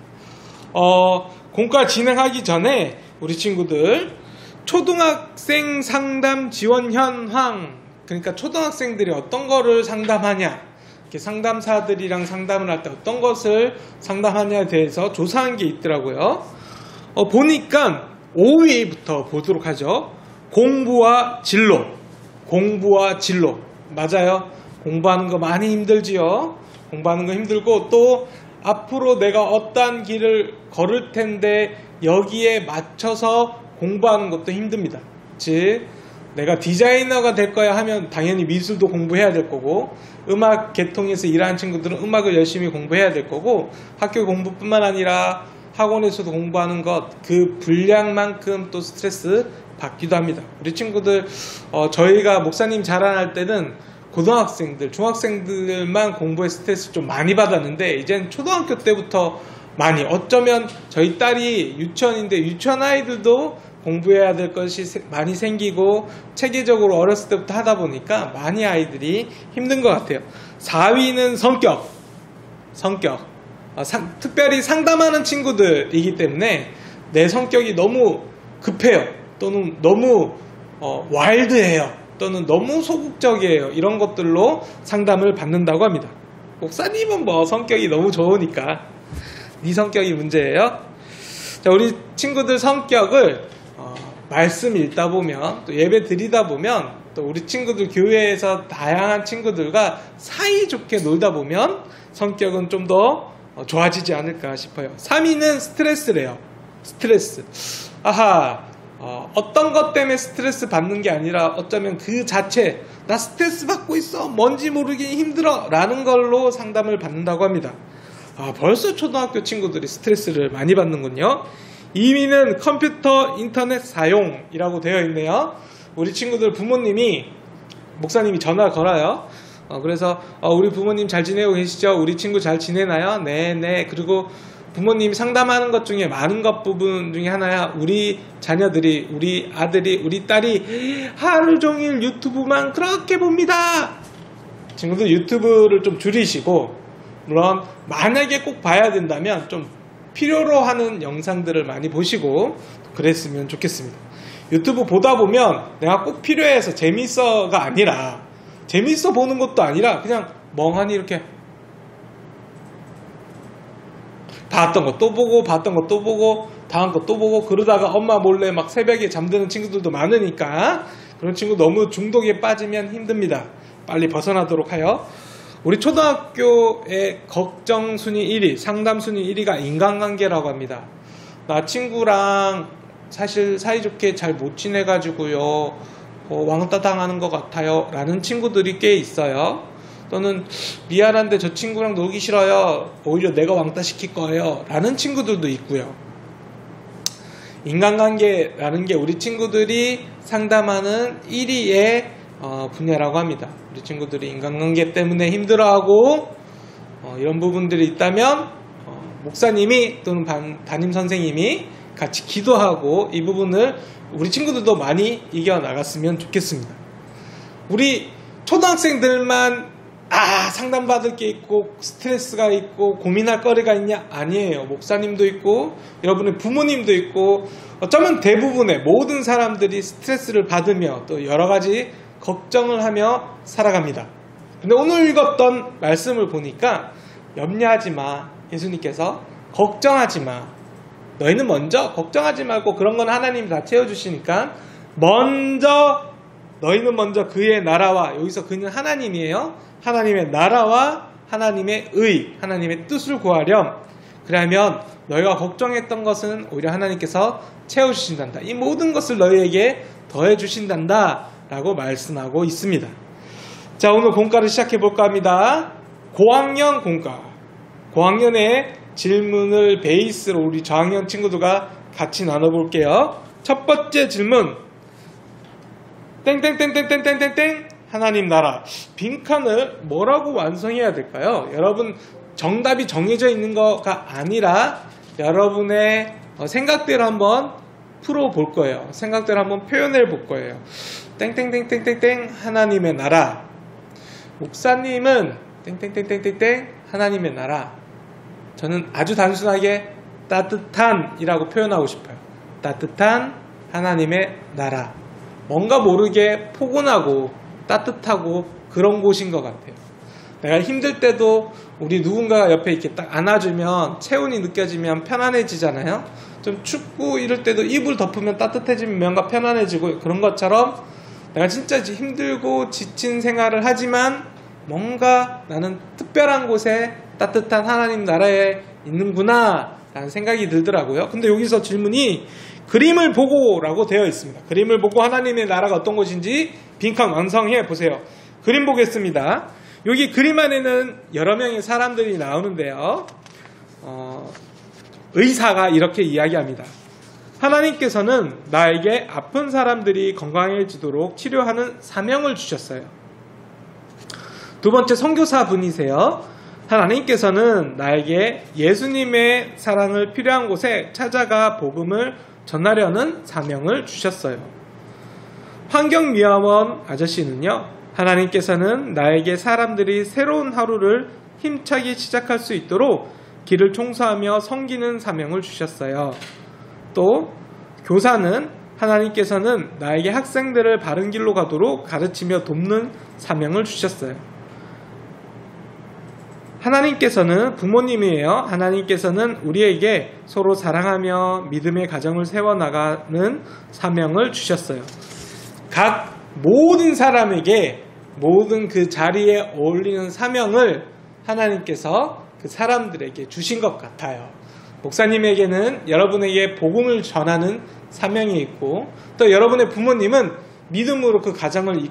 공과 진행하기 전에 우리 친구들 초등학생 상담 지원 현황, 그러니까 초등학생들이 어떤 거를 상담하냐, 이렇게 상담사들이랑 상담을 할 때 어떤 것을 상담하냐에 대해서 조사한 게 있더라고요. 보니까 5위부터 보도록 하죠. 공부와 진로. 공부와 진로. 맞아요. 공부하는 거 많이 힘들지요. 공부하는 거 힘들고 또 앞으로 내가 어떠한 길을 걸을 텐데 여기에 맞춰서 공부하는 것도 힘듭니다. 즉 내가 디자이너가 될 거야 하면 당연히 미술도 공부해야 될 거고, 음악 계통에서 일하는 친구들은 음악을 열심히 공부해야 될 거고, 학교 공부뿐만 아니라 학원에서도 공부하는 것, 그 분량만큼 또 스트레스 받기도 합니다. 우리 친구들 저희가 목사님 자랑할 때는 고등학생들, 중학생들만 공부에 스트레스 좀 많이 받았는데 이젠 초등학교 때부터 많이, 어쩌면 저희 딸이 유치원인데 유치원 아이들도 공부해야 될 것이 많이 생기고 체계적으로 어렸을 때부터 하다 보니까 많이 아이들이 힘든 것 같아요. 4위는 성격. 특별히 상담하는 친구들이기 때문에 내 성격이 너무 급해요. 또는 너무 와일드해요. 또는 너무 소극적이에요. 이런 것들로 상담을 받는다고 합니다. 목사님은 뭐 성격이 너무 좋으니까 네 성격이 문제예요. 자, 우리 친구들 성격을 말씀 읽다 보면, 또 예배 드리다 보면, 또 우리 친구들 교회에서 다양한 친구들과 사이좋게 놀다 보면 성격은 좀 더 좋아지지 않을까 싶어요. 3위는 스트레스래요. 스트레스. 어떤 것 때문에 스트레스 받는 게 아니라 어쩌면 그 자체, 나 스트레스 받고 있어, 뭔지 모르게 힘들어 라는 걸로 상담을 받는다고 합니다. 벌써 초등학교 친구들이 스트레스를 많이 받는군요. 2위는 컴퓨터 인터넷 사용이라고 되어 있네요. 우리 친구들 부모님이, 목사님이 전화 걸어요. 그래서 우리 부모님 잘 지내고 계시죠? 우리 친구 잘 지내나요? 네. 그리고 부모님이 상담하는 것 중에 많은 것 부분 중에 하나야, 우리 자녀들이, 우리 아들이, 우리 딸이 하루 종일 유튜브만 그렇게 봅니다. 친구들 유튜브를 좀 줄이시고, 물론 만약에 꼭 봐야 된다면 좀 필요로 하는 영상들을 많이 보시고 그랬으면 좋겠습니다. 유튜브 보다 보면 내가 꼭 필요해서 재밌어가 아니라, 재밌어 보는 것도 아니라 그냥 멍하니 이렇게 봤던 거 또 보고, 봤던 거 또 보고, 다음 거 또 보고, 그러다가 엄마 몰래 막 새벽에 잠드는 친구들도 많으니까 그런 친구 너무 중독에 빠지면 힘듭니다. 빨리 벗어나도록 하여. 우리 초등학교의 걱정 순위 1위, 상담 순위 1위가 인간관계라고 합니다. 나 친구랑 사실 사이좋게 잘 못 지내가지고요, 왕따 당하는 것 같아요 라는 친구들이 꽤 있어요. 또는 미안한데 저 친구랑 놀기 싫어요, 오히려 내가 왕따 시킬 거예요 라는 친구들도 있고요. 인간관계라는 게 우리 친구들이 상담하는 1위의 분야라고 합니다. 우리 친구들이 인간관계 때문에 힘들어하고 이런 부분들이 있다면 목사님이 또는 담임 선생님이 같이 기도하고 이 부분을 우리 친구들도 많이 이겨나갔으면 좋겠습니다. 우리 초등학생들만 상담받을 게 있고 스트레스가 있고 고민할 거리가 있냐? 아니에요. 목사님도 있고 여러분의 부모님도 있고 어쩌면 대부분의 모든 사람들이 스트레스를 받으며 또 여러 가지 걱정을 하며 살아갑니다. 근데 오늘 읽었던 말씀을 보니까 염려하지 마. 예수님께서 걱정하지 마. 너희는 먼저 걱정하지 말고, 그런 건 하나님이 다 채워주시니까 너희는 먼저 그의 나라와, 여기서 그는 하나님이에요. 하나님의 나라와 하나님의 의, 하나님의 뜻을 구하렴. 그러면 너희가 걱정했던 것은 오히려 하나님께서 채워주신단다. 이 모든 것을 너희에게 더해주신단다 라고 말씀하고 있습니다. 자, 오늘 공과를 시작해 볼까 합니다. 고학년 공과. 고학년의 질문을 베이스로 우리 저학년 친구들과 같이 나눠볼게요. 첫 번째 질문. 땡땡땡땡땡땡땡 하나님 나라. 빈칸을 뭐라고 완성해야 될까요? 여러분 정답이 정해져 있는 거가 아니라 여러분의 생각대로 한번 풀어볼 거예요. 생각대로 한번 표현해 볼 거예요. 땡땡땡땡땡땡 하나님의 나라. 목사님은 땡땡땡땡땡땡 하나님의 나라. 저는 아주 단순하게 따뜻한이라고 표현하고 싶어요. 따뜻한 하나님의 나라. 뭔가 모르게 포근하고 따뜻하고 그런 곳인 것 같아요. 내가 힘들 때도 우리 누군가 옆에 이렇게 딱 안아주면 체온이 느껴지면 편안해지잖아요. 좀 춥고 이럴 때도 이불 덮으면 따뜻해지면 뭔가 편안해지고 그런 것처럼 내가 진짜 힘들고 지친 생활을 하지만 뭔가 나는 특별한 곳에 따뜻한 하나님 나라에 있는구나 라는 생각이 들더라고요. 근데 여기서 질문이 그림을 보고 라고 되어 있습니다. 그림을 보고 하나님의 나라가 어떤 곳인지 빈칸 완성해 보세요. 그림 보겠습니다. 여기 그림 안에는 여러 명의 사람들이 나오는데요. 의사가 이렇게 이야기합니다. 하나님께서는 나에게 아픈 사람들이 건강해지도록 치료하는 사명을 주셨어요. 두 번째, 선교사 분이세요. 하나님께서는 나에게 예수님의 사랑을 필요한 곳에 찾아가 복음을 전하려는 사명을 주셨어요. 환경미화원 아저씨는요, 하나님께서는 나에게 사람들이 새로운 하루를 힘차게 시작할 수 있도록 길을 청소하며 섬기는 사명을 주셨어요. 또 교사는 하나님께서는 나에게 학생들을 바른 길로 가도록 가르치며 돕는 사명을 주셨어요. 하나님께서는 부모님이에요. 하나님께서는 우리에게 서로 사랑하며 믿음의 가정을 세워나가는 사명을 주셨어요. 각 모든 사람에게 모든 그 자리에 어울리는 사명을 하나님께서 그 사람들에게 주신 것 같아요. 목사님에게는 여러분에게 복음을 전하는 사명이 있고, 또 여러분의 부모님은 믿음으로 그 가정을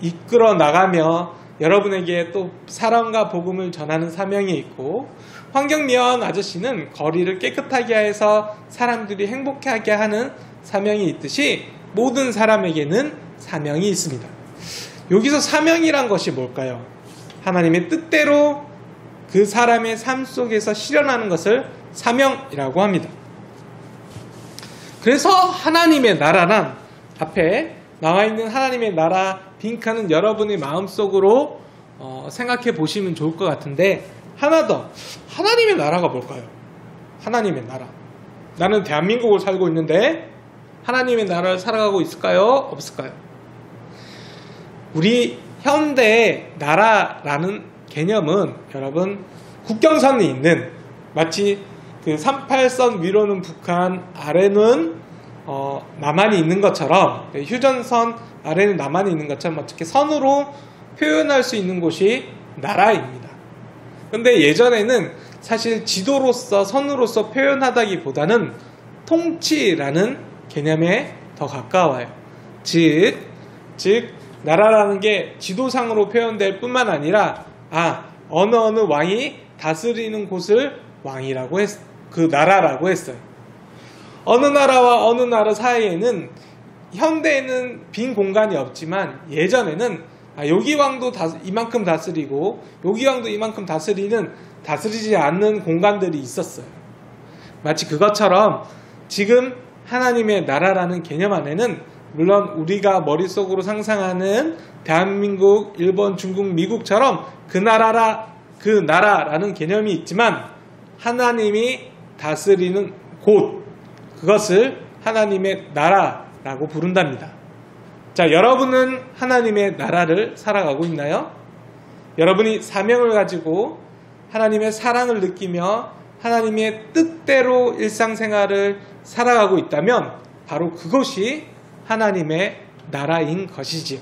이끌어 나가며 여러분에게 또 사랑과 복음을 전하는 사명이 있고, 환경미화원 아저씨는 거리를 깨끗하게 해서 사람들이 행복하게 하는 사명이 있듯이 모든 사람에게는 사명이 있습니다. 여기서 사명이란 것이 뭘까요? 하나님의 뜻대로 그 사람의 삶 속에서 실현하는 것을 사명이라고 합니다. 그래서 하나님의 나라란, 앞에 나와 있는 하나님의 나라 빈칸은 여러분의 마음속으로 생각해 보시면 좋을 것 같은데, 하나 더, 하나님의 나라가 뭘까요? 하나님의 나라. 나는 대한민국을 살고 있는데 하나님의 나라를 살아가고 있을까요? 없을까요? 우리 현대의 나라라는 개념은 여러분, 국경선이 있는, 마치 그 38선 위로는 북한, 아래는 남한이 있는 것처럼, 휴전선 아래는 남한이 있는 것처럼 어떻게 선으로 표현할 수 있는 곳이 나라입니다. 그런데 예전에는 사실 지도로서, 선으로서 표현하다기보다는 통치라는 개념에 더 가까워요. 즉 나라라는 게 지도상으로 표현될 뿐만 아니라, 어느 왕이 다스리는 곳을 왕이라고 그 나라라고 했어요. 어느 나라와 어느 나라 사이에는 현대에는 빈 공간이 없지만, 예전에는 여기 왕도 이만큼 다스리고 여기 왕도 이만큼 다스리지 않는 공간들이 있었어요. 마치 그것처럼 지금 하나님의 나라라는 개념 안에는 물론 우리가 머릿속으로 상상하는 대한민국, 일본, 중국, 미국처럼 그 나라라는 개념이 있지만, 하나님이 다스리는 곳, 그것을 하나님의 나라라고 부른답니다. 자, 여러분은 하나님의 나라를 살아가고 있나요? 여러분이 사명을 가지고 하나님의 사랑을 느끼며 하나님의 뜻대로 일상생활을 살아가고 있다면 바로 그것이 하나님의 나라인 것이지요.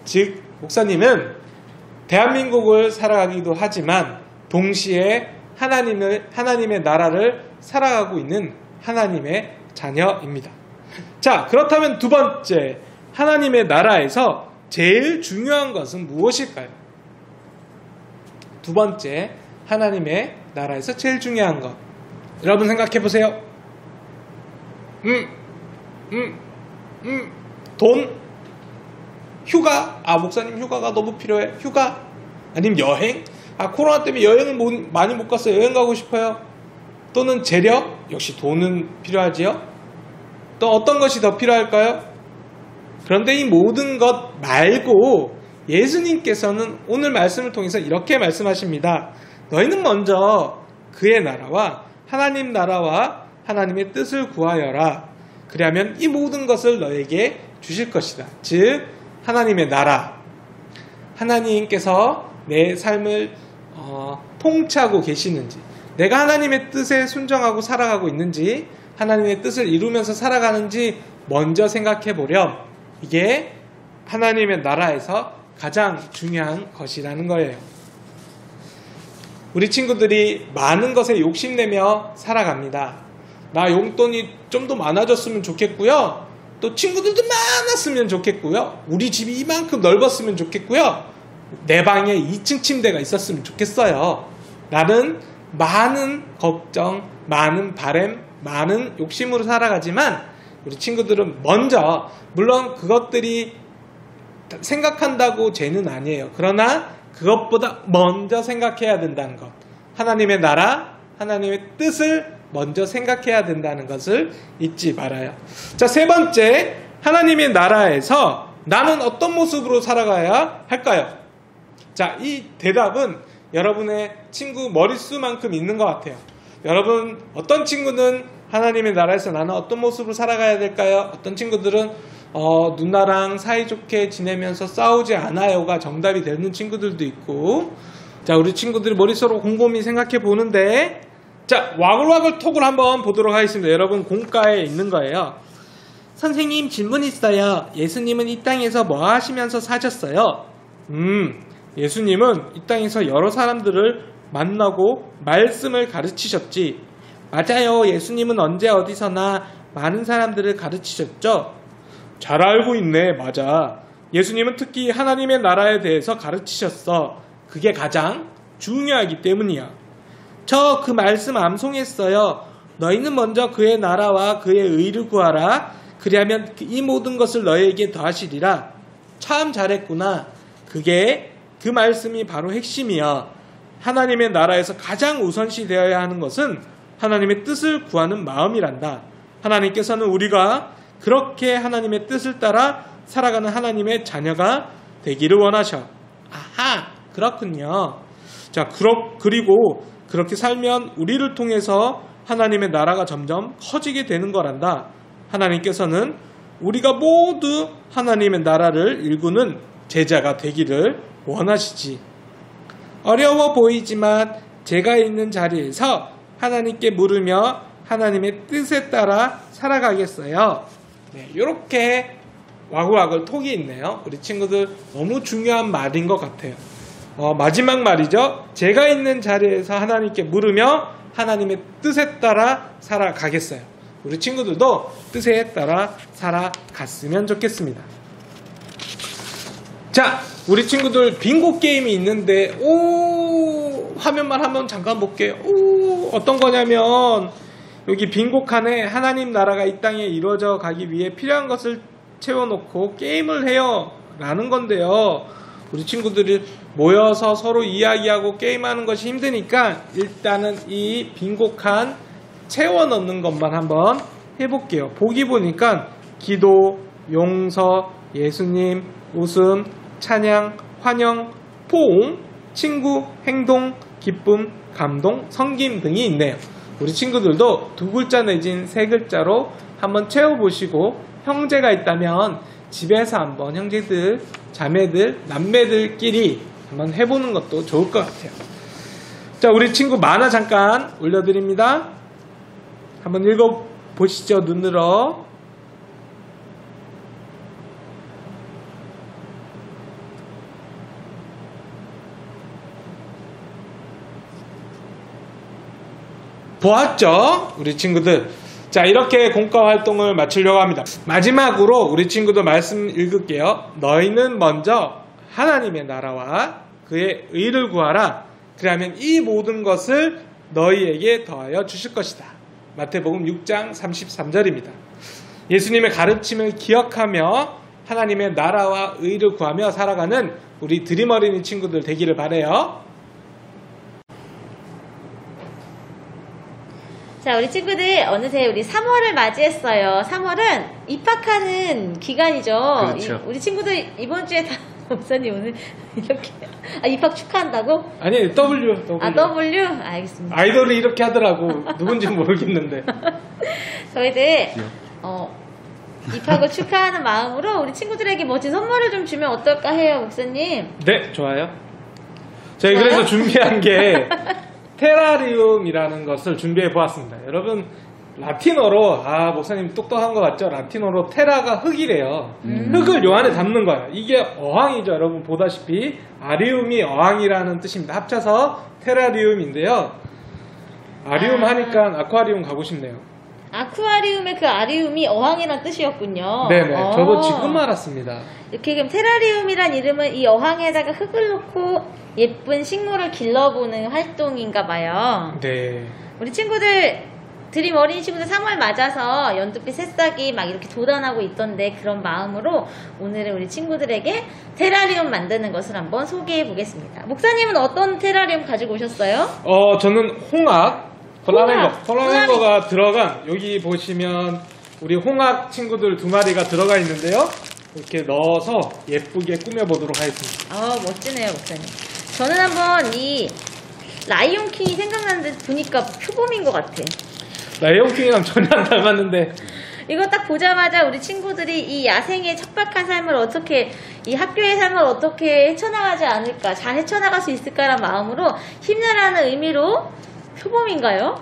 즉, 목사님은 대한민국을 살아가기도 하지만 동시에 하나님의 나라를 살아가고 있는 하나님의 자녀입니다. 자, 그렇다면 두 번째, 하나님의 나라에서 제일 중요한 것은 무엇일까요? 두 번째, 하나님의 나라에서 제일 중요한 것. 여러분 생각해 보세요. 돈? 휴가? 목사님 휴가가 너무 필요해. 휴가? 아니면 여행? 코로나 때문에 여행을 많이 못 갔어요. 여행 가고 싶어요. 또는 재력? 역시 돈은 필요하지요. 또 어떤 것이 더 필요할까요? 그런데 이 모든 것 말고 예수님께서는 오늘 말씀을 통해서 이렇게 말씀하십니다. 너희는 먼저 그의 나라와 하나님 나라와 하나님의 뜻을 구하여라. 그리하면 이 모든 것을 너에게 주실 것이다. 즉 하나님의 나라, 하나님께서 내 삶을 통치하고 계시는지, 내가 하나님의 뜻에 순종하고 살아가고 있는지, 하나님의 뜻을 이루면서 살아가는지 먼저 생각해 보렴. 이게 하나님의 나라에서 가장 중요한 것이라는 거예요. 우리 친구들이 많은 것에 욕심내며 살아갑니다. 나 용돈이 좀 더 많아졌으면 좋겠고요. 또 친구들도 많았으면 좋겠고요. 우리 집이 이만큼 넓었으면 좋겠고요. 내 방에 2층 침대가 있었으면 좋겠어요. 나는 많은 걱정, 많은 바람, 많은 욕심으로 살아가지만 우리 친구들은 먼저, 물론 그것들이 생각한다고 죄는 아니에요. 그러나 그것보다 먼저 생각해야 된다는 것. 하나님의 나라, 하나님의 뜻을 먼저 생각해야 된다는 것을 잊지 말아요. 자, 세 번째, 하나님의 나라에서 나는 어떤 모습으로 살아가야 할까요? 자, 이 대답은 여러분의 친구 머릿수만큼 있는 것 같아요. 여러분, 어떤 친구는 하나님의 나라에서 나는 어떤 모습으로 살아가야 될까요? 어떤 친구들은 누나랑 사이좋게 지내면서 싸우지 않아요가 정답이 되는 친구들도 있고, 자, 우리 친구들이 머릿속으로 곰곰이 생각해 보는데, 자, 와글와글 톡을 한번 보도록 하겠습니다. 여러분 공과에 있는 거예요. 선생님, 질문 있어요. 예수님은 이 땅에서 뭐 하시면서 사셨어요? 예수님은 이 땅에서 여러 사람들을 만나고 말씀을 가르치셨지. 맞아요. 예수님은 언제 어디서나 많은 사람들을 가르치셨죠? 잘 알고 있네. 맞아. 예수님은 특히 하나님의 나라에 대해서 가르치셨어. 그게 가장 중요하기 때문이야. 저 그 말씀 암송했어요. 너희는 먼저 그의 나라와 그의 의를 구하라. 그리하면 이 모든 것을 너희에게 더하시리라. 참 잘했구나. 그게 그 말씀이 바로 핵심이야. 하나님의 나라에서 가장 우선시 되어야 하는 것은 하나님의 뜻을 구하는 마음이란다. 하나님께서는 우리가 그렇게 하나님의 뜻을 따라 살아가는 하나님의 자녀가 되기를 원하셔. 아하, 그렇군요. 자, 그리고 그렇게 살면 우리를 통해서 하나님의 나라가 점점 커지게 되는 거란다. 하나님께서는 우리가 모두 하나님의 나라를 일구는 제자가 되기를 원하시지. 어려워 보이지만 제가 있는 자리에서 하나님께 물으며 하나님의 뜻에 따라 살아가겠어요. 네, 이렇게 와글와글 톡이 있네요. 우리 친구들 너무 중요한 말인 것 같아요. 마지막 말이죠. 제가 있는 자리에서 하나님께 물으며 하나님의 뜻에 따라 살아가겠어요. 우리 친구들도 뜻에 따라 살아갔으면 좋겠습니다. 자, 우리 친구들 빙고 게임이 있는데 화면만 한번 잠깐 볼게요. 어떤 거냐면 여기 빙고 칸에 하나님 나라가 이 땅에 이루어져 가기 위해 필요한 것을 채워놓고 게임을 해요 라는 건데요. 우리 친구들이 모여서 서로 이야기하고 게임하는 것이 힘드니까 일단은 이 빙고 칸 채워넣는 것만 한번 해볼게요. 보기 보니까 기도, 용서, 예수님, 웃음, 찬양, 환영, 포옹, 친구, 행동, 기쁨, 감동, 섬김 등이 있네요. 우리 친구들도 2글자 내진 3글자로 한번 채워보시고 형제가 있다면 집에서 한번 형제들, 자매들, 남매들끼리 한번 해보는 것도 좋을 것 같아요. 자, 우리 친구 만화 잠깐 올려드립니다. 한번 읽어보시죠. 눈으로. 보았죠? 우리 친구들. 자, 이렇게 공과 활동을 마치려고 합니다. 마지막으로 우리 친구들 말씀 읽을게요. 너희는 먼저 하나님의 나라와 그의 의를 구하라. 그러면 이 모든 것을 너희에게 더하여 주실 것이다. 마태복음 6장 33절입니다. 예수님의 가르침을 기억하며 하나님의 나라와 의를 구하며 살아가는 우리 드림 어린이 친구들 되기를 바라요. 자, 우리 친구들 어느새 우리 3월을 맞이했어요. 3월은 입학하는 기간이죠. 그렇죠. 우리 친구들 이번 주에 다 목사님 오늘 이렇게 입학 축하한다고? 아니 W. W? 알겠습니다. 아이돌이 이렇게 하더라고. 누군지 모르겠는데. 저희들 입학을 축하하는 마음으로 우리 친구들에게 멋진 선물을 좀 주면 어떨까 해요, 목사님. 네, 좋아요. 저희 좋아요? 그래서 준비한 게 테라리움이라는 것을 준비해 보았습니다. 여러분 라틴어로 목사님 똑똑한 것 같죠? 라틴어로 테라가 흙이래요. 흙을 요 안에 담는 거예요. 이게 어항이죠. 여러분 보다시피 아리움이 어항이라는 뜻입니다. 합쳐서 테라리움인데요. 아리움 하니까 아쿠아리움 가고 싶네요. 아쿠아리움의 그 아리움이 어항이란 뜻이었군요. 네네. 저도 지금 알았습니다. 이렇게 그럼 테라리움이란 이름은 이 어항에다가 흙을 놓고 예쁜 식물을 길러보는 활동인가 봐요. 네. 우리 친구들 드림 어린이 친구들 3월 맞아서 연두빛 새싹이 막 이렇게 돋아나고 있던데 그런 마음으로 오늘은 우리 친구들에게 테라리움 만드는 것을 한번 소개해 보겠습니다. 목사님은 어떤 테라리움 가지고 오셨어요? 저는 홍학 플라멩고가 들어간 여기 보시면 우리 홍학 친구들 2마리가 들어가 있는데요. 이렇게 넣어서 예쁘게 꾸며보도록 하겠습니다. 멋지네요, 목사님. 저는 한번 이 라이온킹이 생각나는데 보니까 표범인 것 같아. 라이온킹이랑 전혀 안 닮았는데 이거 딱 보자마자 우리 친구들이 이 야생의 척박한 삶을 어떻게, 이 학교의 삶을 어떻게 헤쳐나가지 않을까, 잘 헤쳐나갈 수 있을까라는 마음으로 힘내라는 의미로 표범인가요?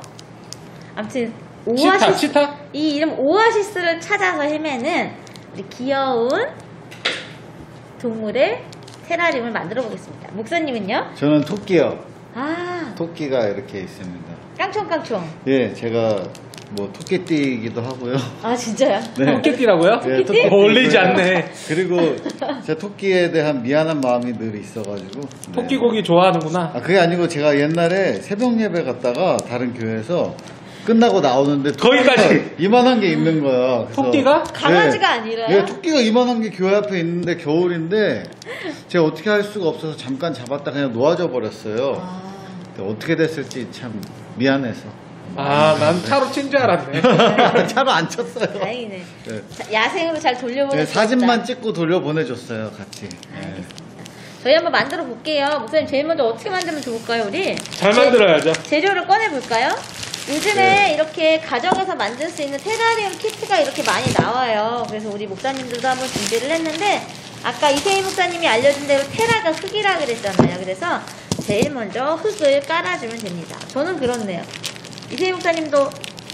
아무튼 치타? 이 이름 오아시스를 찾아서 헤매는 우리 귀여운 동물의 테라리움을 만들어 보겠습니다. 목사님은요? 저는 토끼요. 토끼가 이렇게 있습니다. 깡총깡총. 예, 제가 뭐 토끼띠이기도 하고요. 진짜요? 네. 토끼띠라고요? 네, 토끼띠. 어울리지 않네. 그리고 제가 토끼에 대한 미안한 마음이 늘 있어가지고. 네. 토끼고기 좋아하는구나. 그게 아니고 제가 옛날에 새벽 예배 갔다가 다른 교회에서 끝나고 나오는데 거기까지 이만한 게 있는 거야. 그래서 토끼가? 강아지가 아니라요? 네, 토끼가 이만한 게 교회 앞에 있는데 겨울인데 제가 어떻게 할 수가 없어서 잠깐 잡았다 그냥 놓아져 버렸어요. 어떻게 됐을지 참 미안해서. 난 차로 친 줄 알았네. 차로 안 쳤어요. 다행이네. 네. 야생으로 잘 돌려보냈습니다. 네, 사진만 찍고 돌려보내줬어요, 같이. 네. 저희 한번 만들어 볼게요. 목사님 제일 먼저 어떻게 만들면 좋을까요, 우리? 잘 만들어야죠. 재료를 꺼내 볼까요? 요즘에 이렇게 가정에서 만들 수 있는 테라리움 키트가 이렇게 많이 나와요. 그래서 우리 목사님들도 한번 준비를 했는데 아까 이세희 목사님이 알려준 대로 테라가 흙이라 그랬잖아요. 그래서 제일 먼저 흙을 깔아주면 됩니다. 저는 그렇네요. 이세희 목사님도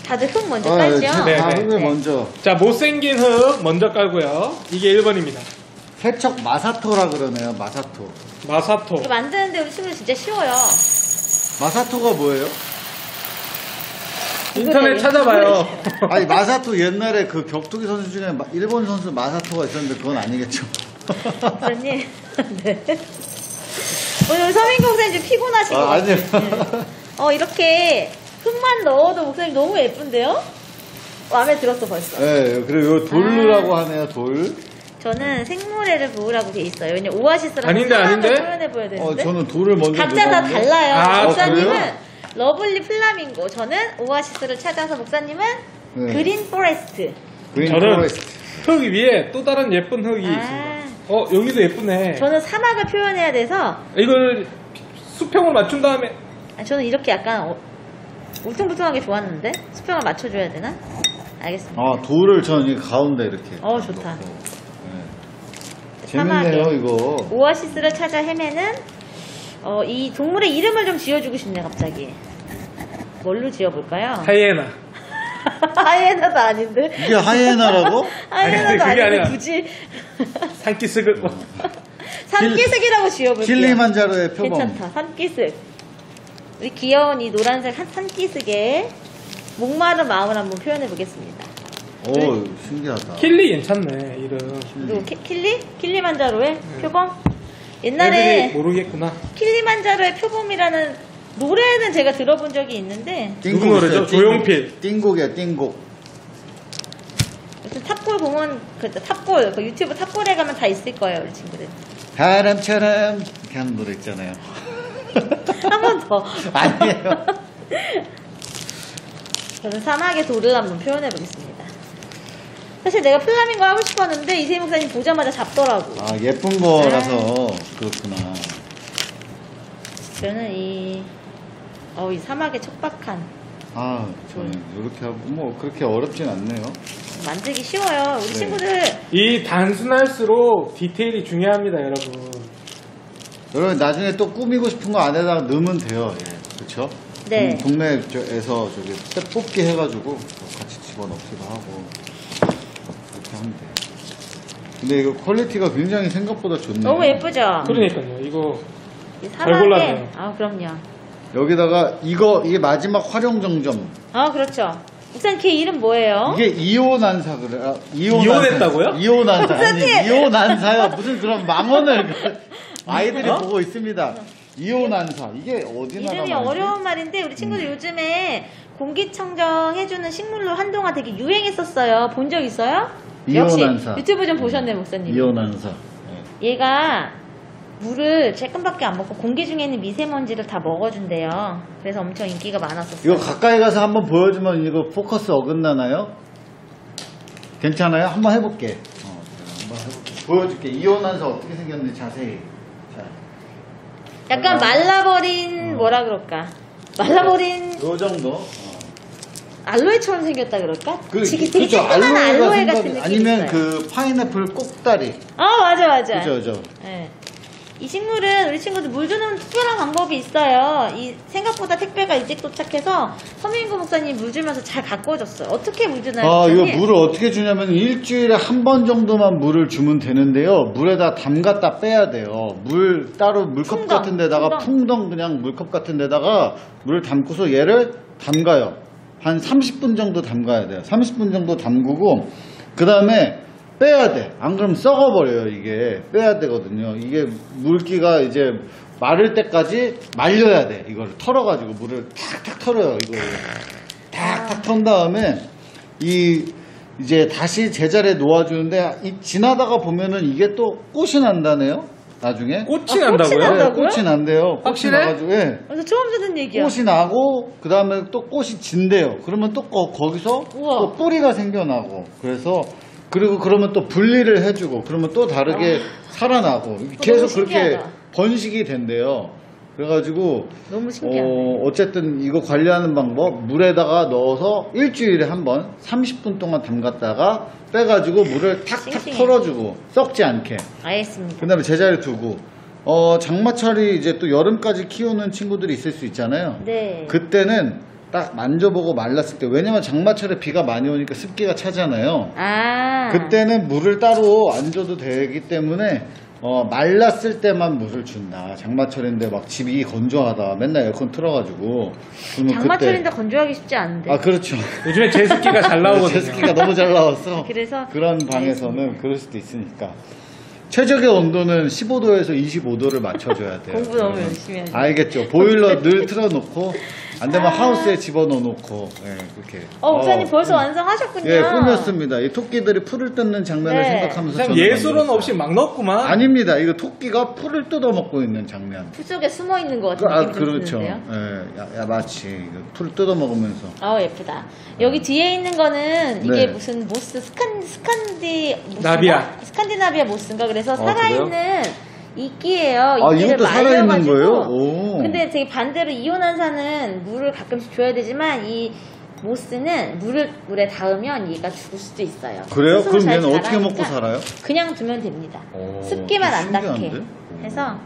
다들 흙 먼저 깔죠? 흙을 먼저. 자, 못생긴 흙 먼저 깔고요. 이게 1번입니다. 세척 마사토라 그러네요. 마사토. 이거 만드는데 우리 친구들 진짜 쉬워요. 마사토가 뭐예요? 인터넷 찾아봐요. 아니 마사토 옛날에 그 격투기 선수 중에 일본 선수 마사토가 있었는데 그건 아니겠죠? 목사님 네. 오늘 서민국 목사님 좀 피곤하신 것 같아요. 아니요. 이렇게 흙만 넣어도 목사님 너무 예쁜데요? 마음에 들었어 벌써. 네, 그리고 요 돌루라고 하네요. 돌. 저는 생모래를 부으라고 돼 있어요. 왜냐면 오아시스라고 아닌데? 표현해 보여야 되는데. 저는 돌을 먼저 각자 다 넣었는데. 달라요. 목사님은 그래요? 러블리 플라밍고, 저는 오아시스를 찾아서, 목사님은 그린 포레스트. 저는 흙 위에 또 다른 예쁜 흙이 있습니다. 여기도 예쁘네. 저는 사막을 표현해야 돼서 이걸 수평으로 맞춘 다음에 저는 이렇게 약간 울퉁불퉁하게 좋았는데 수평을 맞춰줘야 되나? 알겠습니다. 돌을 저는 이 가운데 이렇게. 좋다. 재밌네요 이거. 오아시스를 찾아 헤매는 이 동물의 이름을 좀 지어주고 싶네 갑자기. 뭘로 지어볼까요? 하이에나. 하이에나도 아닌데. 이게 하이에나라고? 하이에나도 그게 아닌데 아니라. 굳이 산기슭을 산기슭이라고 지어볼게요. 킬리만자로의 표범. 괜찮다. 산기슭. 우리 귀여운 이 노란색 산기슭에 목마른 마음을 한번 표현해 보겠습니다. 오, 신기하다. 킬리 괜찮네 이름. 그리고 킬리만자로의 표범. 옛날에 애들이 모르겠구나. 킬리만자로의 표범이라는 노래는 제가 들어본 적이 있는데. 누구 노래죠? 조용필. 띵곡이야 띵곡. 무슨 탑골 공원, 탑골, 그 유튜브 탑골에 가면 다 있을 거예요, 우리 친구들. 바람처럼 이렇게 하는 노래 있잖아요. 한 번 더. 아니에요. 저는 사막의 돌을 한번 표현해 보겠습니다. 사실 내가 플라밍고 하고 싶었는데 이세희 목사님 보자마자 잡더라고. 아, 예쁜 거라서 그렇구나. 저는 이 사막의 척박한 아, 저는 이렇게 하고 뭐 그렇게 어렵진 않네요. 만들기 쉬워요. 우리 친구들 이 단순할수록 디테일이 중요합니다, 여러분. 여러분 나중에 또 꾸미고 싶은 거 안에다가 넣으면 돼요. 예, 그렇죠? 네. 동네에서 저기 셋 뽑기 해가지고 같이 집어넣기도 하고 이렇게 하면 돼요. 근데 이거 퀄리티가 굉장히 생각보다 좋네요. 너무 예쁘죠? 그러니까요. 이거 이 잘 골랐네요. 사막에 그럼요. 여기다가 이게 마지막 활용 정점. 그렇죠. 목사님 걔 이름 뭐예요? 이게 이온안사 그래. 이혼했다고요? 이온안사. 아니, 이온안사요. 무슨 그런 망언을 아이들이 보고 있습니다. 이온안사. 이게 어디 나라 이름이 말이지? 어려운 말인데 우리 친구들 요즘에 공기청정 해주는 식물로 한동안 되게 유행했었어요. 본 적 있어요? 이온안사. 역시 유튜브 좀 보셨네 목사님. 이온안사. 얘가 물을 조금밖에 안 먹고 공기 중에 있는 미세먼지를 다 먹어준대요. 그래서 엄청 인기가 많았었어요. 이거 가까이 가서 한번 보여주면 이거 포커스 어긋나나요? 괜찮아요? 한번 해볼게. 한번 해볼게. 보여줄게. 이온안사 어떻게 생겼는지 자세히. 자, 약간 말라버린 뭐라 그럴까? 말라버린 요 정도. 알로에처럼 생겼다 그럴까? 그렇죠. 조그만 알로에 같은 느낌이 아니면 있어요. 그 파인애플 꼭다리. 맞아. 그죠. 네. 이 식물은 우리 친구들 물 주는 특별한 방법이 있어요. 이 생각보다 택배가 일찍 도착해서 서민구 목사님 물 주면서 잘 가꿔줬어요. 어떻게 물 주나요? 이거 목사님? 물을 어떻게 주냐면 일주일에 한 번 정도만 물을 주면 되는데요. 물에다 담갔다 빼야 돼요. 물 따로 물컵 풍덩, 같은 데다가 풍덩 그냥 물컵 같은 데다가 물을 담고서 얘를 담가요. 한 30분 정도 담가야 돼요. 30분 정도 담그고 그 다음에 빼야 돼. 안 그러면 썩어버려요. 이게 빼야 되거든요. 이게 물기가 이제 마를 때까지 말려야 돼. 이걸 털어가지고 물을 탁탁 털어요. 이걸 탁탁 턴 다음에 이제 다시 제자리에 놓아주는데 지나다가 보면은 이게 또 꽃이 난다네요. 나중에 꽃이 난다고요? 난다고요? 꽃이 난대요. 확실해? 꽃이 나가지고, 예. 그래서 처음 듣는 얘기야. 꽃이 나고 그 다음에 또 꽃이 진대요. 그러면 또 거기서 우와. 또 뿌리가 생겨나고 그러면 또 분리를 해주고 그러면 또 다르게 살아나고 계속 너무 그렇게 신기하다. 번식이 된대요. 그래가지고 너무 신기하네. 어쨌든 이거 관리하는 방법 물에다가 넣어서 일주일에 한 번 30분 동안 담갔다가 빼가지고 물을 탁탁 싱싱해. 털어주고 썩지 않게 알겠습니다. 그 다음에 제자리에 두고 장마철이 이제 또 여름까지 키우는 친구들이 있을 수 있잖아요. 네. 그때는 딱 만져보고 말랐을 때 왜냐면 장마철에 비가 많이 오니까 습기가 차잖아요. 그때는 물을 따로 안 줘도 되기 때문에 말랐을 때만 물을 준다. 장마철인데 막 집이 건조하다. 맨날 에어컨 틀어가지고. 그러면 장마철인데 건조하기 쉽지 않은데. 그렇죠. 요즘에 제습기가 잘 나오거든요. 제습기가 너무 잘 나와서 그래서 그런 방에서는 그럴 수도 있으니까. 최적의 온도는 15도에서 25도를 맞춰줘야 돼요. 공부 너무 열심히 하죠. 알겠죠. 보일러 늘 틀어놓고 안 되면 하우스에 집어넣어놓고 그렇게. 목사님 벌써 완성하셨군요. 예, 꾸몄습니다. 이 토끼들이 풀을 뜯는 장면을 네. 생각하면서 참 저는 예술은 만들었어요. 없이 막 넣었구만. 아닙니다. 이거 토끼가 풀을 뜯어먹고 있는 장면. 풀 속에 숨어 있는 것 같은 느낌이 그렇죠. 드는데요. 예, 마치 이거 풀 뜯어먹으면서. 예쁘다. 여기 뒤에 있는 거는 이게 네. 무슨 모스 나비야. 스칸디나비아 모스인가 그래서 그래요? 살아있는 이끼예요. 이끼를 이것도 살아있는 말려가지고. 거예요? 오. 근데 되게 반대로 이온한사는 물을 가끔씩 줘야 되지만 이 모스는 물에 닿으면 얘가 죽을 수도 있어요. 그래요? 스스로 그럼 잘 얘는 어떻게 자라니까 먹고 살아요? 그냥 두면 됩니다. 오, 습기만 안 닿게 신기한데? 해서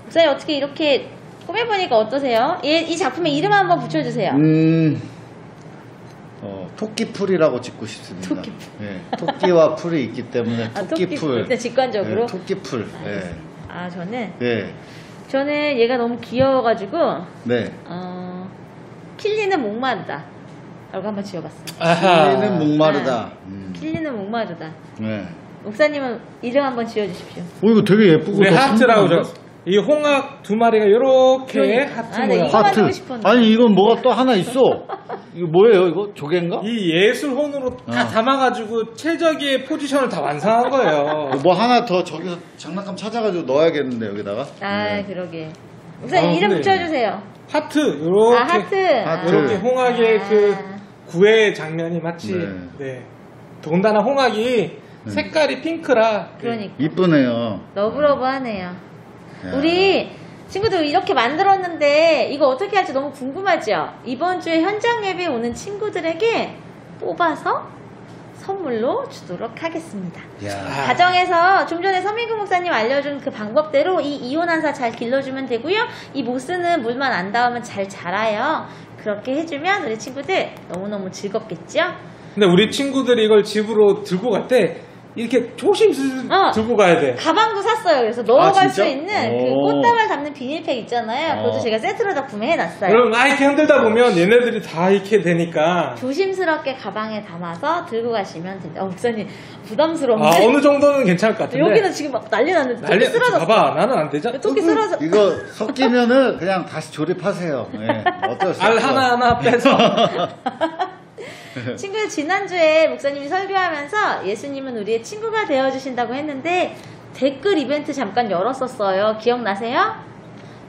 목사님 어떻게 이렇게 꾸며보니까 어떠세요? 이 작품의 이름 한번 붙여주세요. 토끼풀이라고 짓고 싶습니다. 토끼풀. 예, 토끼와 풀이 있기 때문에 토끼풀. 토끼풀. 일단 직관적으로. 예, 토끼풀. 예. 저는 얘가 너무 귀여워가지고 네. 킬리는 목마르다 라고 한번 지어봤어요. 킬리는 목마르다. 킬리는 목마르다. 네. 목사님은 이름 한번 지어주십시오. 이거 되게 예쁘고. 왜 더 하트라고 신기한데? 이 홍학 두 마리가 이렇게 하트 네, 모양. 이거 하트. 만들고 싶었는데. 아니 이건 뭐가 또 하나 있어. 이거 뭐예요, 이거? 조개인가? 이 예술혼으로 다 담아가지고 최적의 포지션을 다 완성한 거예요. 뭐 하나 더 저기서 장난감 찾아가지고 넣어야겠는데, 여기다가. 아, 그러게. 목사님 이름 근데 붙여주세요. 하트, 요렇게. 아, 하트. 이렇게 홍학의 아. 그 구애 장면이 마치, 네. 네. 더군다나 홍학이 색깔이 핑크라. 그러니까. 이쁘네요. 러브러브하네요. 야. 우리 친구들 이렇게 만들었는데 이거 어떻게 할지 너무 궁금하죠? 이번 주에 현장 예배 오는 친구들에게 뽑아서 선물로 주도록 하겠습니다. 야. 가정에서 좀 전에 서민구 목사님 알려준 그 방법대로 이 이온한사 잘 길러주면 되고요. 이 모스는 물만 안 닿으면 잘 자라요. 그렇게 해주면 우리 친구들 너무너무 즐겁겠죠? 근데 우리 친구들이 이걸 집으로 들고 갈 때 이렇게 조심스레 들고 가야 돼. 가방도 샀어요. 그래서 넣어갈 수 진짜? 있는 그 오. 꽃다발 담는 비닐팩 있잖아요. 그것도 제가 세트로 다 구매해놨어요. 그럼 이렇게 흔들다 보면 얘네들이 다 이렇게 되니까. 조심스럽게 가방에 담아서 들고 가시면 됩니다. 목사님 부담스러운데. 아, 어느 정도는 괜찮을 것 같은데. 여기는 지금 막 난리 났는데 토끼 쓰러졌어. 봐봐, 나는 안 되잖아. 토끼 쓰러졌어. 이거 섞이면은 그냥 다시 조립하세요. 네. 어쩔 수 알 없어. 하나하나 빼서. 친구들 지난주에 목사님이 설교하면서 예수님은 우리의 친구가 되어주신다고 했는데 댓글 이벤트 잠깐 열었었어요. 기억나세요?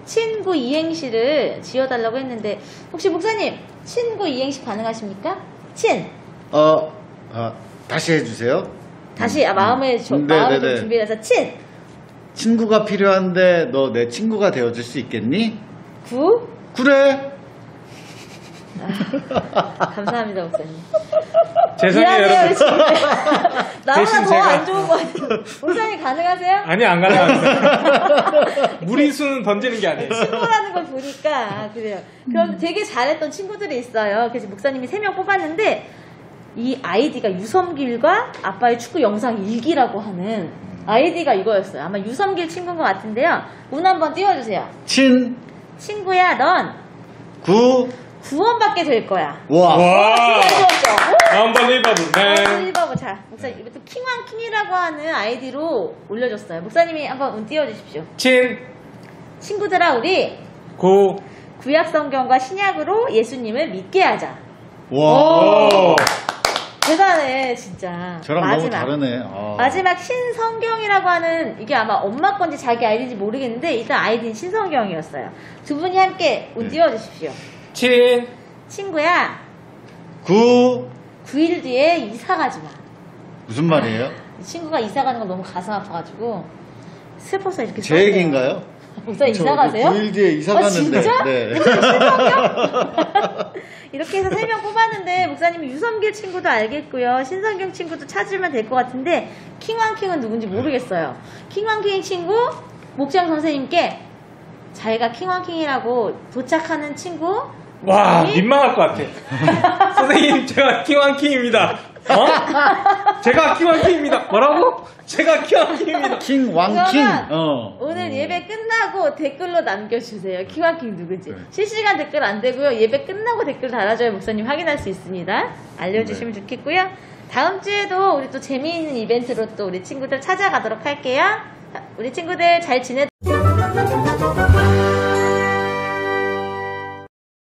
친구 이행시를 지어달라고 했는데 혹시 목사님 친구 이행시 가능하십니까? 다시 해주세요. 다시 마음을 좀 준비해서 친구가 필요한데 너 내 친구가 되어줄 수 있겠니? 그래. 감사합니다 목사님. 죄송해요 여러분. 나보다 더 안 좋은 거 같아요. 목사님 가능하세요? 아니 안 가능합니다. 무리수는 던지는 게 아니에요. 친구라는 걸 보니까 그래요. 그럼 되게 잘했던 친구들이 있어요. 그래서 목사님이 3명 뽑았는데 이 아이디가 유섬길과 아빠의 축구 영상 일기라고 하는 아이디가 이거였어요. 아마 유섬길 친구인 것 같은데요. 문 한번 띄워주세요. 친구야 넌 구원받게 될 거야. 와. 한번 읽어보네. 자, 목사님 이것도 킹왕킹이라고 하는 아이디로 올려줬어요. 목사님이 한번 문 띄워주십시오. 친구들아 우리 구약 성경과 신약으로 예수님을 믿게 하자. 와. 대단해 진짜. 저랑 마지막. 너무 다르네. 마지막 신성경이라고 하는 이게 아마 엄마 건지 자기 아이디인지 모르겠는데 일단 아이디는 신성경이었어요. 두 분이 함께 문 띄워주십시오. 친구야 9일 뒤에 이사 가지 마. 무슨 말이에요? 친구가 이사 가는 거 너무 가슴 아파가지고 슬퍼서 이렇게 제 얘기인가요? 목사님 이사 가세요? 9일 뒤에 이사 가는데. 진짜? 네. 이렇게 해서 3명 뽑았는데 목사님이 유섬길 친구도 알겠고요. 신성경 친구도 찾으면 될 것 같은데 킹왕킹은 누군지 모르겠어요. 킹왕킹 친구 목장 선생님께 자기가 킹왕킹이라고 도착하는 친구 와 민망할 것 같아. 선생님 제가 킹왕킹입니다. 제가 킹왕킹입니다. 뭐라고? 제가 킹왕킹입니다. 킹왕킹. 오늘 예배 끝나고 댓글로 남겨주세요. 킹왕킹 누구지? 실시간 댓글 안 되고요. 예배 끝나고 댓글 달아줘야 목사님 확인할 수 있습니다. 알려주시면 좋겠고요. 다음 주에도 우리 또 재미있는 이벤트로 또 우리 친구들 찾아가도록 할게요. 우리 친구들 잘 지내.